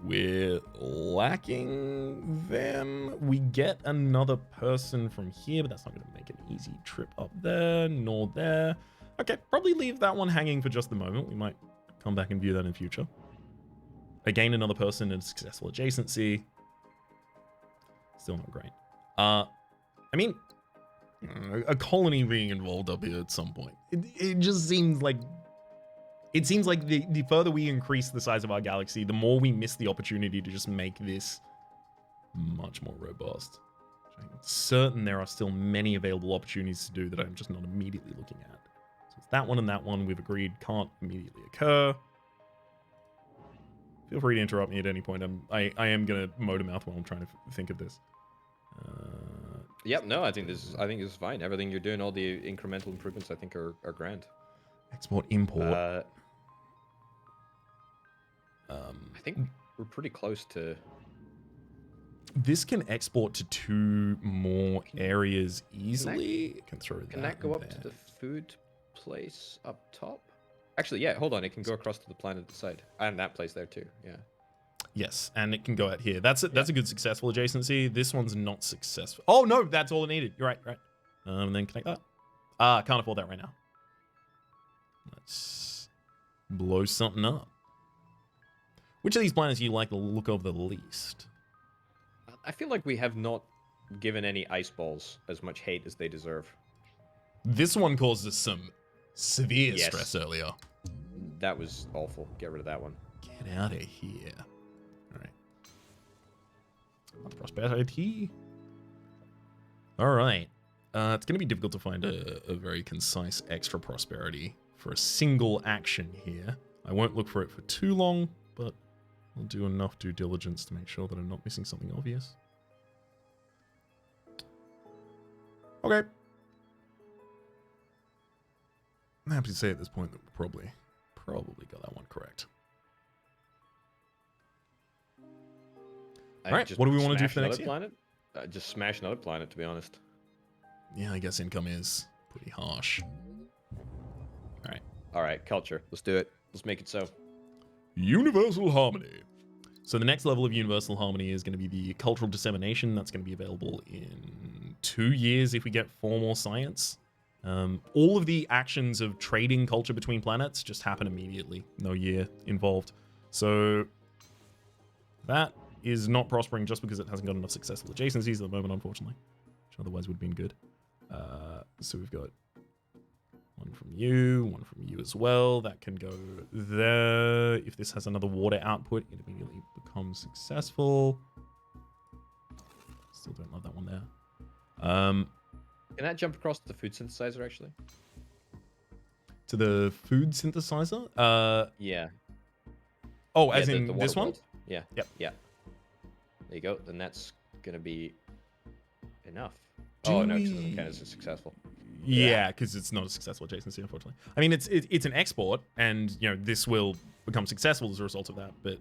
We're lacking them. We get another person from here, but that's not going to make an easy trip up there, nor there. Okay, probably leave that one hanging for just the moment. We might come back and view that in the future. Again, another person in a successful adjacency. Still not great. I mean, a colony being involved up here at some point. It just seems like... It seems like the further we increase the size of our galaxy, the more we miss the opportunity to just make this much more robust. I'm certain there are still many available opportunities to do that I'm just not immediately looking at. So it's that one and that one we've agreed can't immediately occur. Feel free to interrupt me at any point. I am going to motor mouth while I'm trying to think of this. Yep, no, I think this is fine. Everything you're doing, all the incremental improvements, I think are grand. Export, import. I think we're pretty close to... This can export to 2 more areas easily. Can that go up to the food place up top? Actually, yeah, hold on. It can go across to the planet side. And that place there too, yeah. Yes, and it can go out here. That's a good successful adjacency. This one's not successful. Oh, no, that's all it needed. You're right, right. Then connect that. Can't afford that right now. Let's blow something up. Which of these planets do you like the look of the least? I feel like we have not given any ice balls as much hate as they deserve. This one caused us some severe stress earlier. That was awful. Get rid of that one. Get out of here. All right. Prosperity. All right. It's going to be difficult to find a very concise extra prosperity for a single action here. I won't look for it for too long, but I'll do enough due diligence to make sure that I'm not missing something obvious. Okay. I'm happy to say at this point that we probably got that one correct. All right, what do we want to do for the next year? Planet? Just smash another planet, to be honest. Yeah, I guess income is pretty harsh. All right. All right, culture. Let's do it. Let's make it so. Universal harmony. So the next level of universal harmony is going to be the cultural dissemination. That's going to be available in 2 years if we get 4 more science. All of the actions of trading culture between planets just happen immediately. No year involved. So that is not prospering just because it hasn't got enough successful adjacencies at the moment, unfortunately. Which otherwise would have been good. So we've got one from you as well. That can go there. If this has another water output, it immediately becomes successful. Still don't love that one there. Can that jump across to the food synthesizer, actually? To the food synthesizer? Yeah. Oh, as the in water this one? world. Yeah. Yep. Yeah. There you go. Then that's gonna be enough. Do oh no, we... because it doesn't count as a successful. Yeah, because it's not a successful adjacency, unfortunately. I mean, it's an export, and this will become successful as a result of that. But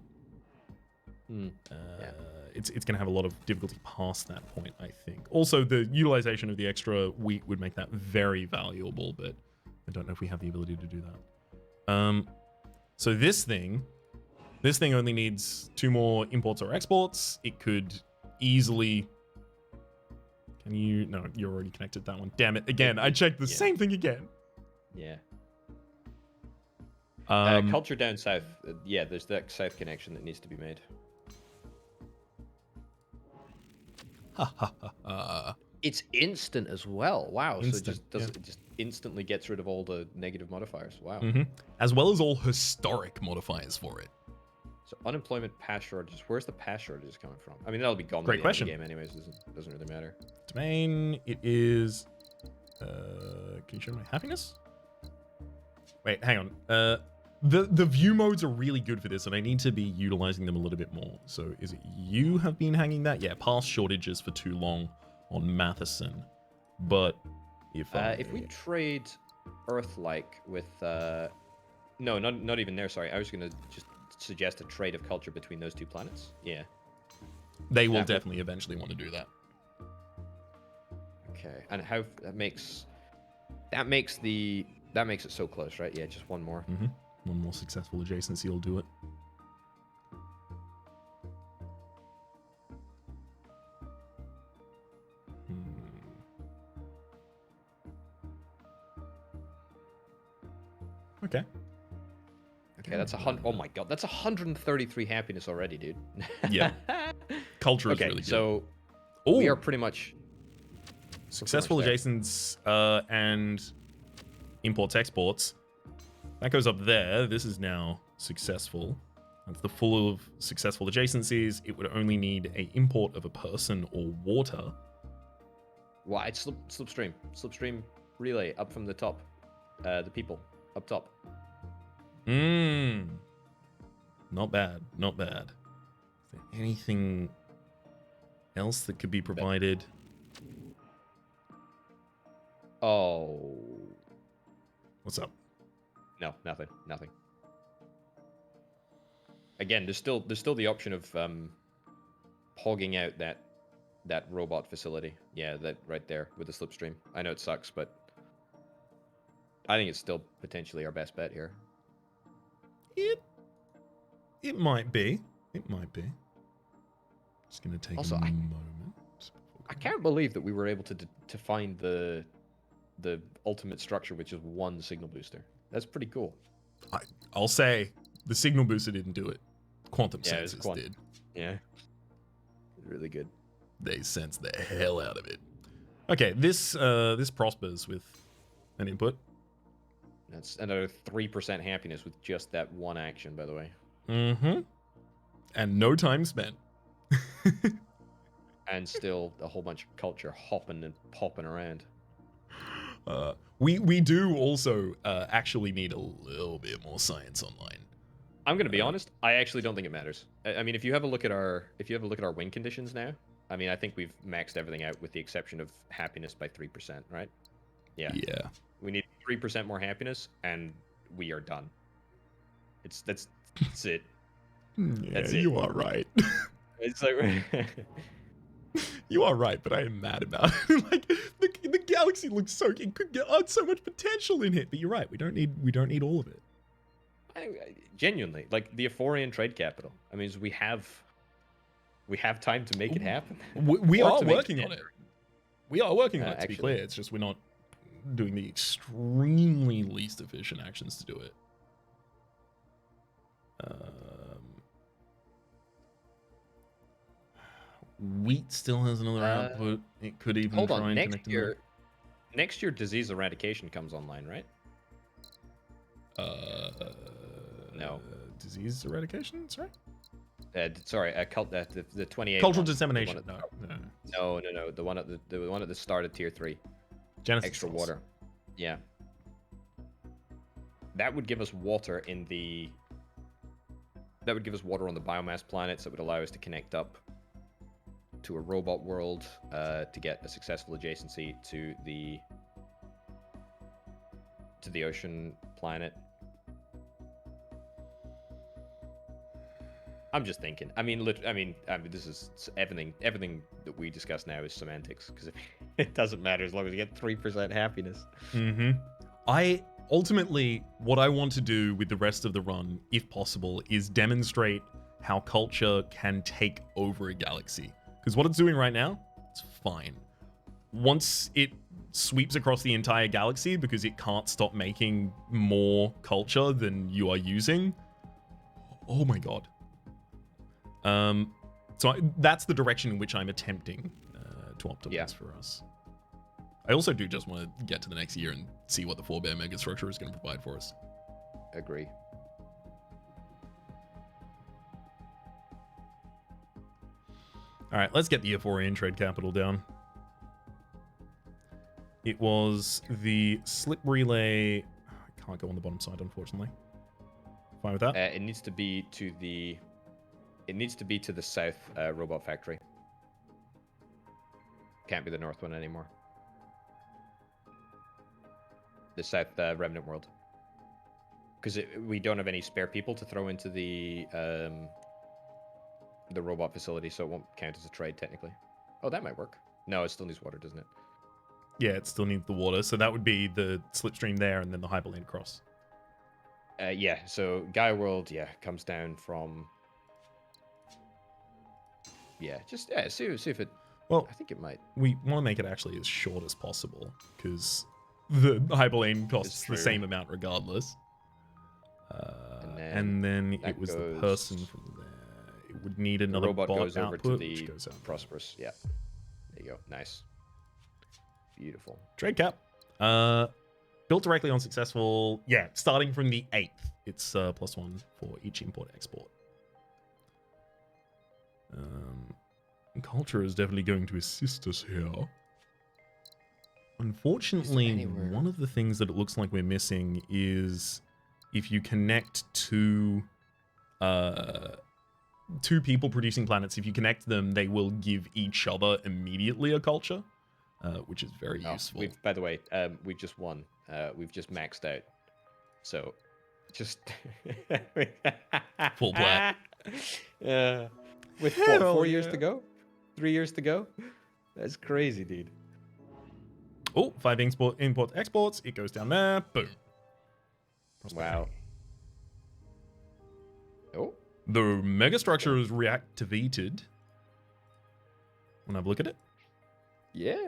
Yeah. it's going to have a lot of difficulty past that point, I think. Also, the utilization of the extra wheat would make that very valuable, but I don't know if we have the ability to do that. So this thing only needs 2 more imports or exports. It could easily... Can you... No, you're already connected to that one. Damn it. Again, I checked the same thing again. Yeah. Culture down south. Yeah, there's that south connection that needs to be made. It's instant as well. Wow. Instant, So it just instantly gets rid of all the negative modifiers. Wow. As well as all historic modifiers for it. So unemployment, pass shortages. Where's the pass shortages coming from? I mean, that'll be gone Great by the end question. of the game anyways. Doesn't really matter. Domain, it is... can you show my happiness? Wait, hang on. The view modes are really good for this, and I need to be utilizing them a little bit more. So is it you have been hanging that? Yeah, past shortages for too long on Matheson. But if we trade Earth-like with... no, not even there, sorry. I was going to just suggest a trade of culture between those 2 planets. Yeah. They will definitely eventually want to do that. Okay, and how that makes it so close, right? Yeah, just one more. One more successful adjacency will do it. Okay. Okay, that's oh my god, that's 133 happiness already, dude. Yeah. Culture is really good. So we are pretty much successful adjacents and imports exports. That goes up there. This is now successful. That's the full of successful adjacencies. It would only need a import of a person or water. Well, it's slipstream relay up from the top. The people up top. Not bad. Not bad. Is there anything else that could be provided? Oh. What's up? No, nothing. Again, there's still the option of hogging out that robot facility. Yeah, that right there with the slipstream. I know it sucks, but I think it's still potentially our best bet here. It might be. It might be. Just gonna take a moment. I can't believe that we were able to find the ultimate structure, which is 1 signal booster. That's pretty cool. I'll say the signal booster didn't do it. Quantum sensors did. Yeah. Really good. They sense the hell out of it. Okay, this prospers with an input. That's another 3% happiness with just that one action, by the way. And no time spent. And still a whole bunch of culture hopping and popping around. We do also actually need a little bit more science online. I'm gonna be honest. I actually don't think it matters. I mean, if you have a look at our win conditions now, I mean, I think we've maxed everything out with the exception of happiness by 3%, right? Yeah. Yeah. We need 3% more happiness, and we are done. That's it. That's it. You are right. It's like you are right, but I am mad about it. Like the galaxy looks it could get so much potential in it. But you're right. We don't need all of it. Genuinely, like the Ephorian trade capital. I mean, we have time to make it happen. We are working on it. We are working on it, to be actually. clear. It's just we're not doing the extremely least efficient actions to do it. Wheat still has another output. It could even hold try on. and connect to Next year, disease eradication comes online, right? No. Disease eradication? Sorry? Sorry, the 28. Cultural dissemination. No. The one at the start of tier 3. Genesis extra cells. water. Yeah. That would give us water in the That would give us water on the biomass planets. That would allow us to connect up to a robot world to get a successful adjacency to the ocean planet. I'm just thinking. I mean, this is everything. Everything that we discuss now is semantics because it doesn't matter as long as you get 3% happiness. I ultimately, what I want to do with the rest of the run, if possible, is demonstrate how culture can take over a galaxy. Because what it's doing right now, it's fine. Once it sweeps across the entire galaxy because it can't stop making more culture than you are using, oh my god. That's the direction in which I'm attempting to optimize for us. I also do just want to get to the next year and see what the 4-bear megastructure is going to provide for us. Agree. All right, let's get the Euphorian trade capital down. It was the slip relay. I can't go on the bottom side, unfortunately. Fine with that? It needs to be to the. It needs to be to the south robot factory. Can't be the north one anymore. The south remnant world. Because we don't have any spare people to throw into the robot facility, so it won't count as a trade technically. Oh, that might work. No, it still needs water, doesn't it? Yeah, it still needs the water. So that would be the slipstream there and then the hyperlane across. Yeah, so Gaia World, comes down from... Yeah, just see if it... Well, I think it might. We want to make it actually as short as possible, because the hyperlane costs the same amount regardless. And then it was the person from there. It would need another robot bot goes over output, to the which goes out. Prosperous. Yeah, there you go. Nice, beautiful. Trade cap. Built directly on successful. Yeah, starting from the 8th, it's +1 for each import export. Culture is definitely going to assist us here. Unfortunately, one of the things that it looks like we're missing is if you connect two people producing planets, if you connect them, they will give each other immediately a culture, which is very useful. By the way, we just won. We've just maxed out. So, just... Full plat. Yeah. With what, 4 years to go? 3 years to go? That's crazy, dude. Oh, 5 import exports. It goes down there. Boom. Wow. Oh. The megastructure is reactivated. Want to have a look at it? Yeah.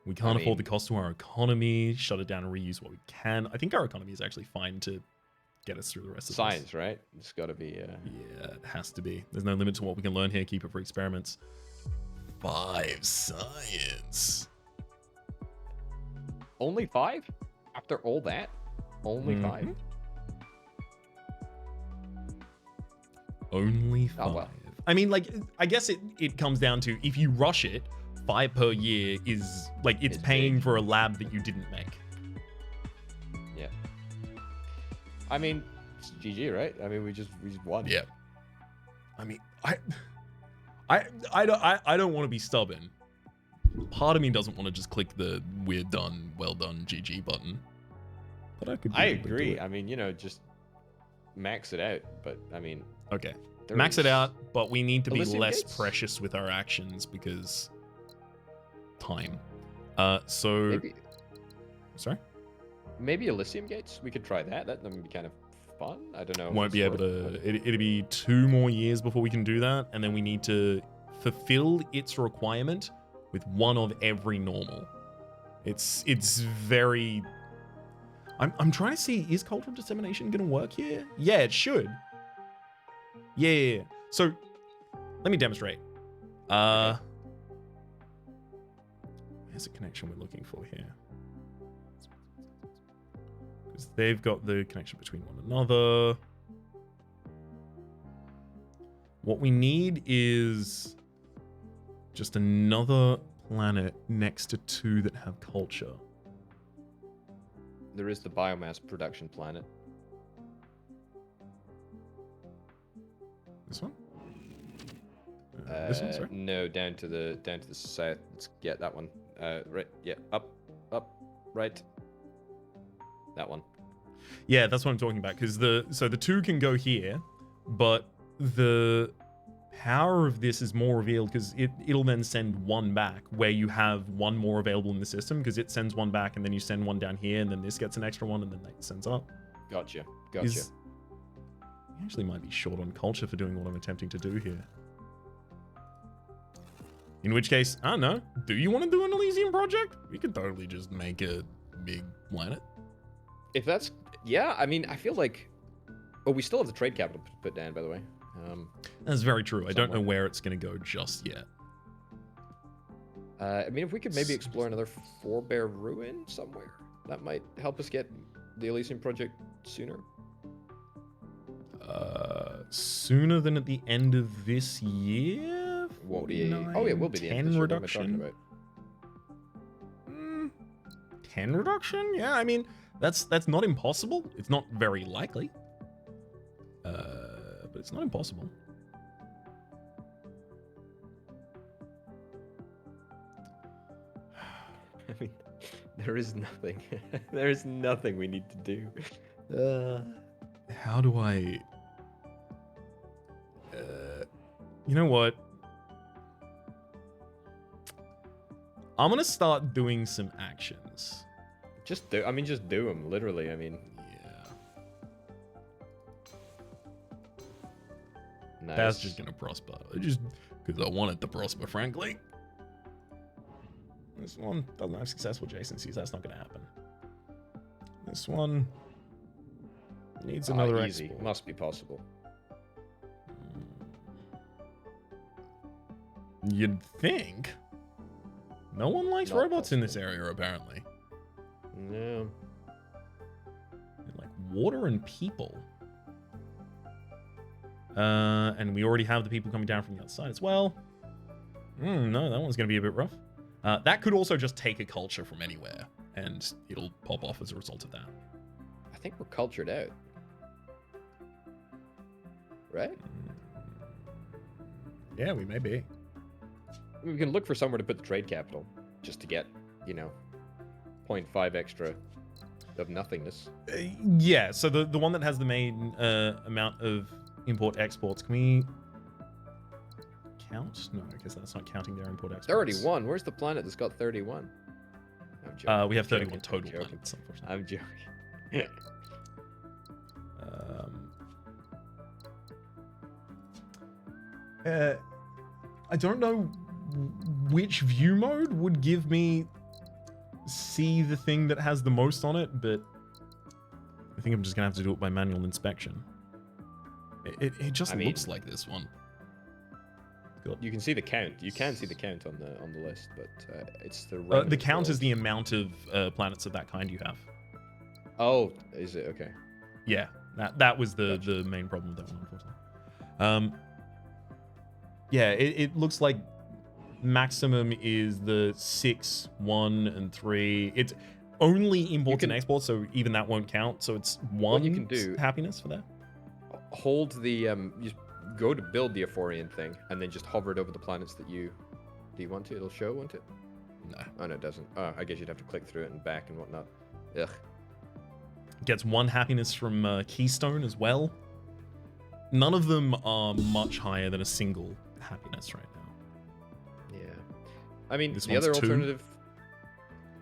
We can't afford the cost to our economy. Shut it down and reuse what we can. I think our economy is actually fine to get us through the rest of science, this. Right? It's got to be... Yeah, it has to be. There's no limit to what we can learn here. Keep it for experiments. 5 science. Only 5? After all that? Only 5? Only 5. Oh, well. I mean, like, I guess it comes down to, if you rush it, 5 per year is, like, it's paying big for a lab that you didn't make. Yeah. I mean, it's GG, right? I mean, we just won. Yeah. I mean, I don't want to be stubborn. Part of me doesn't want to just click the "we're done, well done, GG" button. But I agree. I mean, just max it out. But I mean, okay, max it out. But we need to be less precious with our actions because time. Maybe, sorry. Maybe Elysium gates. We could try that. That would be kind of fun. I don't know. Won't be able to. It'll be 2 more years before we can do that, and then we need to fulfill its requirement with 1 of every normal. It's very... I'm trying to see, is cultural dissemination going to work here? Yeah, it should. Yeah. So, let me demonstrate. Where's the connection we're looking for here? Because they've got the connection between one another. What we need is just another planet next to 2 that have culture. There is the biomass production planet. This one? This one, sorry? No, down to the south. Let's get that one. Right. Yeah. Up. Right. That one. Yeah, that's what I'm talking about. Because the 2 can go here, but the power of this is more revealed because it'll then send 1 back where you have 1 more available in the system because it sends 1 back and then you send 1 down here and then this gets an extra 1 and then that sends up. Gotcha. You actually might be short on culture for doing what I'm attempting to do here. In which case, I don't know. Do you want to do an Elysium project? We could totally just make a big planet. If that's... Yeah, I mean, I feel like... Oh, we still have the trade capital to put down, by the way. That's very true. I don't know where it's going to go just yet. I mean, if we could maybe explore another forebear ruin somewhere, that might help us get the Elysium project sooner. Sooner than at the end of this year? Won't be. Oh, yeah, it will be the end of this year. What am I talking about? 10 reduction? Yeah, I mean, that's not impossible. It's not very likely. But it's not impossible. I mean, there is nothing. There is nothing we need to do. How do I... you know what? I'm gonna start doing some actions. Just do them, literally. I mean... Nice. That's just gonna prosper. Just because I want it to prosper, frankly. This one doesn't have successful adjacencies. That's not gonna happen. This one needs another easy. export. Must be possible. You'd think. No one likes Not robots possible. in this area, apparently. No. They're like water and people. And we already have the people coming down from the other side as well. No, that one's going to be a bit rough. That could also just take a culture from anywhere, and it'll pop off as a result of that. I think we're cultured out. Right? Yeah, we may be. I mean, we can look for somewhere to put the trade capital, just to get, 0.5 extra of nothingness. Yeah, so the one that has the main amount of import-exports, can we count? No, I guess that's not counting their import-exports. 31? Where's the planet that's got 31? I'm joking. We have I'm 31 joking, total I'm joking. planets, unfortunately. I'm joking. I don't know which view mode would give me see the thing that has the most on it, but I think I'm just gonna have to do it by manual inspection. It just looks like this one. God. You can see the count. You can see the count on the list, but it's the the count is the amount of planets of that kind you have. Oh, is it? Okay. Yeah, that was the Gotcha. main problem with that one, unfortunately. Yeah, it looks like maximum is the 6, 1, and 3. It's only imports and exports, so even that won't count. So it's 1 What you can do, happiness for that. hold the you go to build the Euphorian thing, and then just hover it over the planets that you do. You want to? It'll show, won't it? No. Oh no, it doesn't. Oh, I guess you'd have to click through it and back and whatnot. Ugh. Gets 1 happiness from Keystone as well. None of them are much higher than a single happiness right now. Yeah. I mean, This the one's other 2. alternative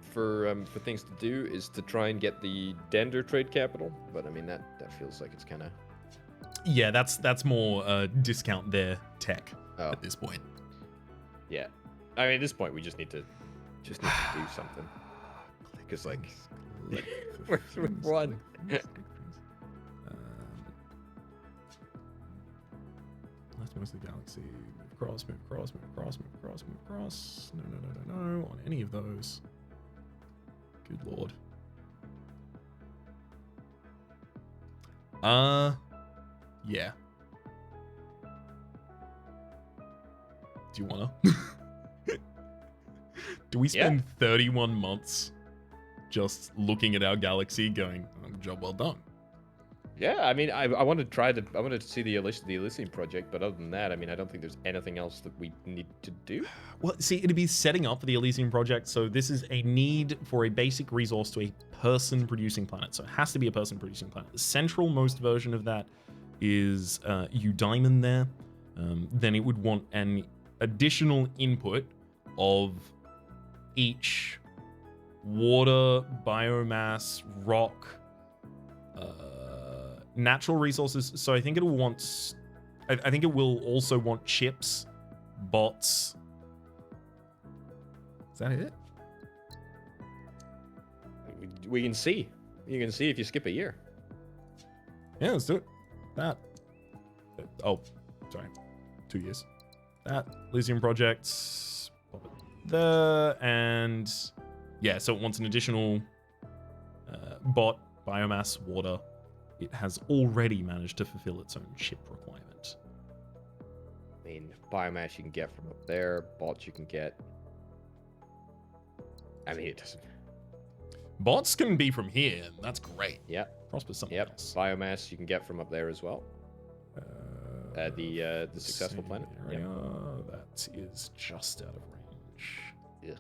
for things to do is to try and get the Dender trade capital, but I mean that feels like it's kind of... Yeah, that's more discount their tech at this point. Yeah. I mean, at this point we just need to do something. Because like we're 1. Last most of the galaxy. Move across, move across, move across, move across, move across. No. On any of those. Good lord. Yeah. Do you wanna? Do we spend 31 months just looking at our galaxy going, oh, job well done. Yeah, I mean, I wanted to see the Elysium project, but other than that, I mean, I don't think there's anything else that we need to do. Well, see, it'd be setting up for the Elysium project, so this is a need for a basic resource to a person-producing planet, so it has to be a person-producing planet. The central-most version of that is Eudaimon there. Then it would want an additional input of each water, biomass, rock, natural resources. So I think it'll want, I think it will also want chips, bots. Is that it? We can see. You can see if you skip a year. Yeah, let's do it. That. Oh, sorry. 2 years. That Elysium project. Pop it there, and yeah, so it wants an additional bot, biomass, water. It has already managed to fulfill its own chip requirement. I mean, biomass you can get from up there, bots you can get. I mean, it doesn't. Bots can be from here. That's great. Yeah. Prosper's something else. Biomass you can get from up there as well. The successful planet. Area, that is just out of range. Ugh.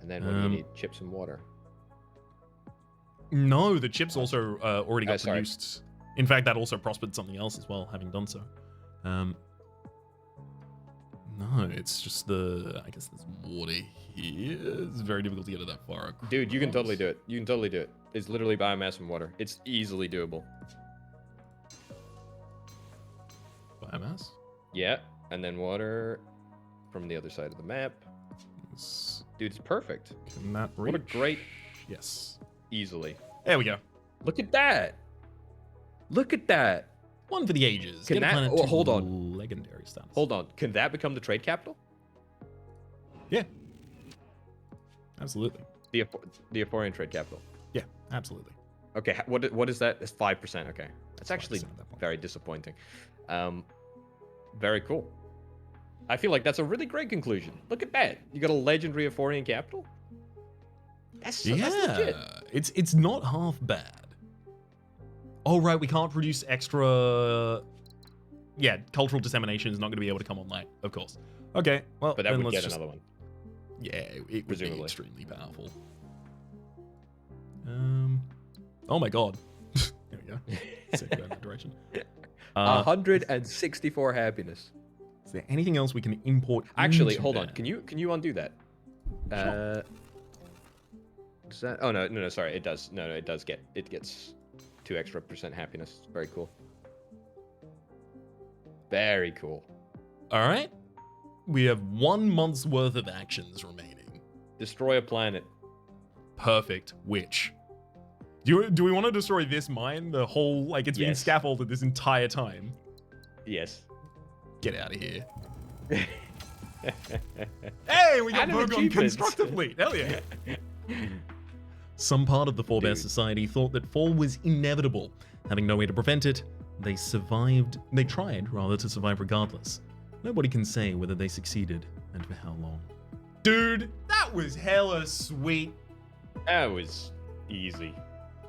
And then what do you need? Chips and water. No, the chips also already got produced. In fact, that also prospered something else as well, having done so. No, it's just I guess there's water here. It's very difficult to get it that far across. Dude, you can totally do it. You can totally do it. It's literally biomass and water. It's easily doable. Biomass? Yeah, and then water from the other side of the map. Dude, it's perfect. Can that reach? What a great... Yes. Easily. There we go. Look at that. Look at that. One for the ages. Can that... Oh, hold on. Legendary status. Hold on. Can that become the trade capital? Yeah. Absolutely. The Ephorian trade capital. Yeah, absolutely. Okay, what is that? It's 5%. Okay. That's actually very disappointing. Very cool. I feel like that's a really great conclusion. Look at that. You got a legendary Ephorian capital? That's legit. It's not half bad. Oh, right, we can't produce extra... Yeah, cultural dissemination is not going to be able to come online, of course. Okay, well, but that would get another one. Yeah, it would be extremely powerful. Oh my god. There we go. Let's go in that direction. 164 happiness. Is there anything else we can import? Actually, hold on. Can you undo that? Sure. Does that? Oh no, sorry. It does. No, it does get. It gets 2 extra % happiness. Very cool. Very cool. All right. We have 1 month's worth of actions remaining. Destroy a planet. Perfect. Which? Do we want to destroy this mine? The whole, like, it's been scaffolded this entire time. Yes. Get out of here. Hey, we got Vogon constructively. Hell yeah. Some part of the Forebear Society thought that fall was inevitable. Having no way to prevent it, they tried rather to survive regardless. Nobody can say whether they succeeded and for how long. Dude, that was hella sweet. That was easy.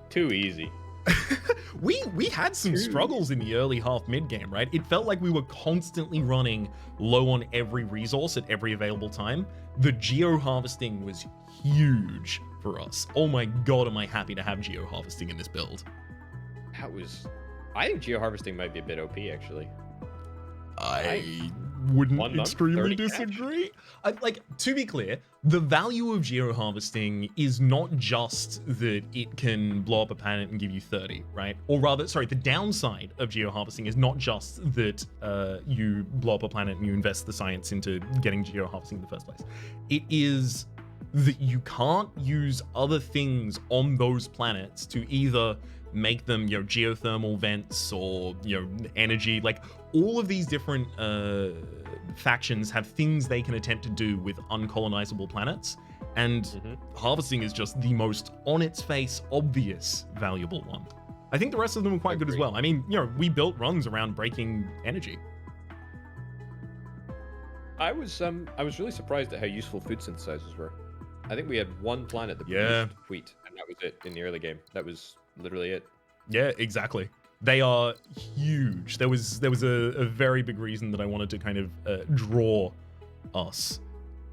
Too easy. we had some struggles in the early half mid game, right? It felt like we were constantly running low on every resource at every available time. The geo harvesting was huge for us. Oh my god, am I happy to have geo harvesting in this build. I think geo harvesting might be a bit OP actually. I wouldn't extremely disagree. Like, to be clear, the value of geo-harvesting is not just that it can blow up a planet and give you 30, right? Or rather, sorry, the downside of geo-harvesting is not just that you blow up a planet and you invest the science into getting geo-harvesting in the first place. It is that you can't use other things on those planets to either make them, you know, geothermal vents or, you know, energy. Like, all of these different factions have things they can attempt to do with uncolonizable planets, and harvesting is just the most on its face obvious valuable one. I think the rest of them are quite good as well. I mean, you know, we built runs around breaking energy. I was really surprised at how useful food synthesizers were. I think we had one planet that produced wheat, and that was it in the early game. That was literally it. Yeah, exactly. They are huge. There was a very big reason that I wanted to kind of draw us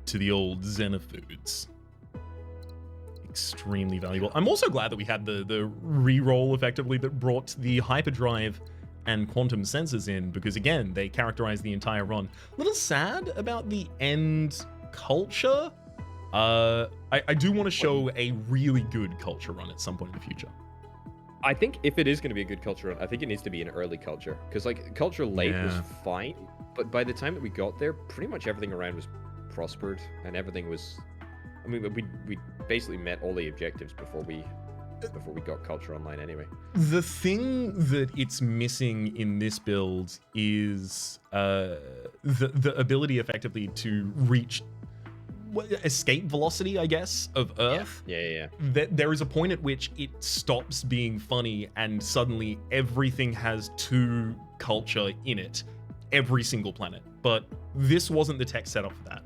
to the old Xenofoods. Extremely valuable. I'm also glad that we had the re-roll effectively that brought the hyperdrive and quantum sensors in, because again, they characterize the entire run. A little sad about the end culture. I do want to show a really good culture run at some point in the future. I think if it is going to be a good culture run, I think it needs to be an early culture, because like culture late was fine, but by the time that we got there, pretty much everything around was prospered and everything was. I mean, we basically met all the objectives before we got culture online anyway. The thing that it's missing in this build is the ability effectively to reach escape velocity, I guess, of Earth. Yeah. There is a point at which it stops being funny and suddenly everything has 2 culture in it, every single planet. But this wasn't the tech setup for that.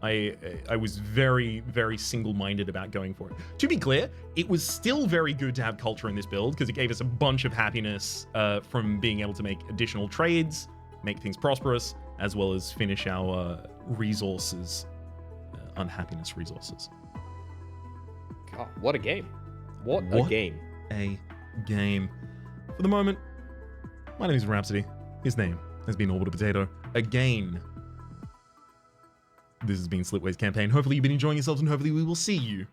I was very, very single-minded about going for it. To be clear, it was still very good to have culture in this build because it gave us a bunch of happiness from being able to make additional trades, make things prosperous, as well as finish our resources, unhappiness resources. God, what a game. What a game. A game. For the moment, my name is Rhapsody. His name has been Orbital Potato. Again, this has been Slipways campaign. Hopefully you've been enjoying yourselves, and hopefully we will see you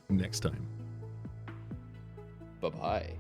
next time. Bye-bye.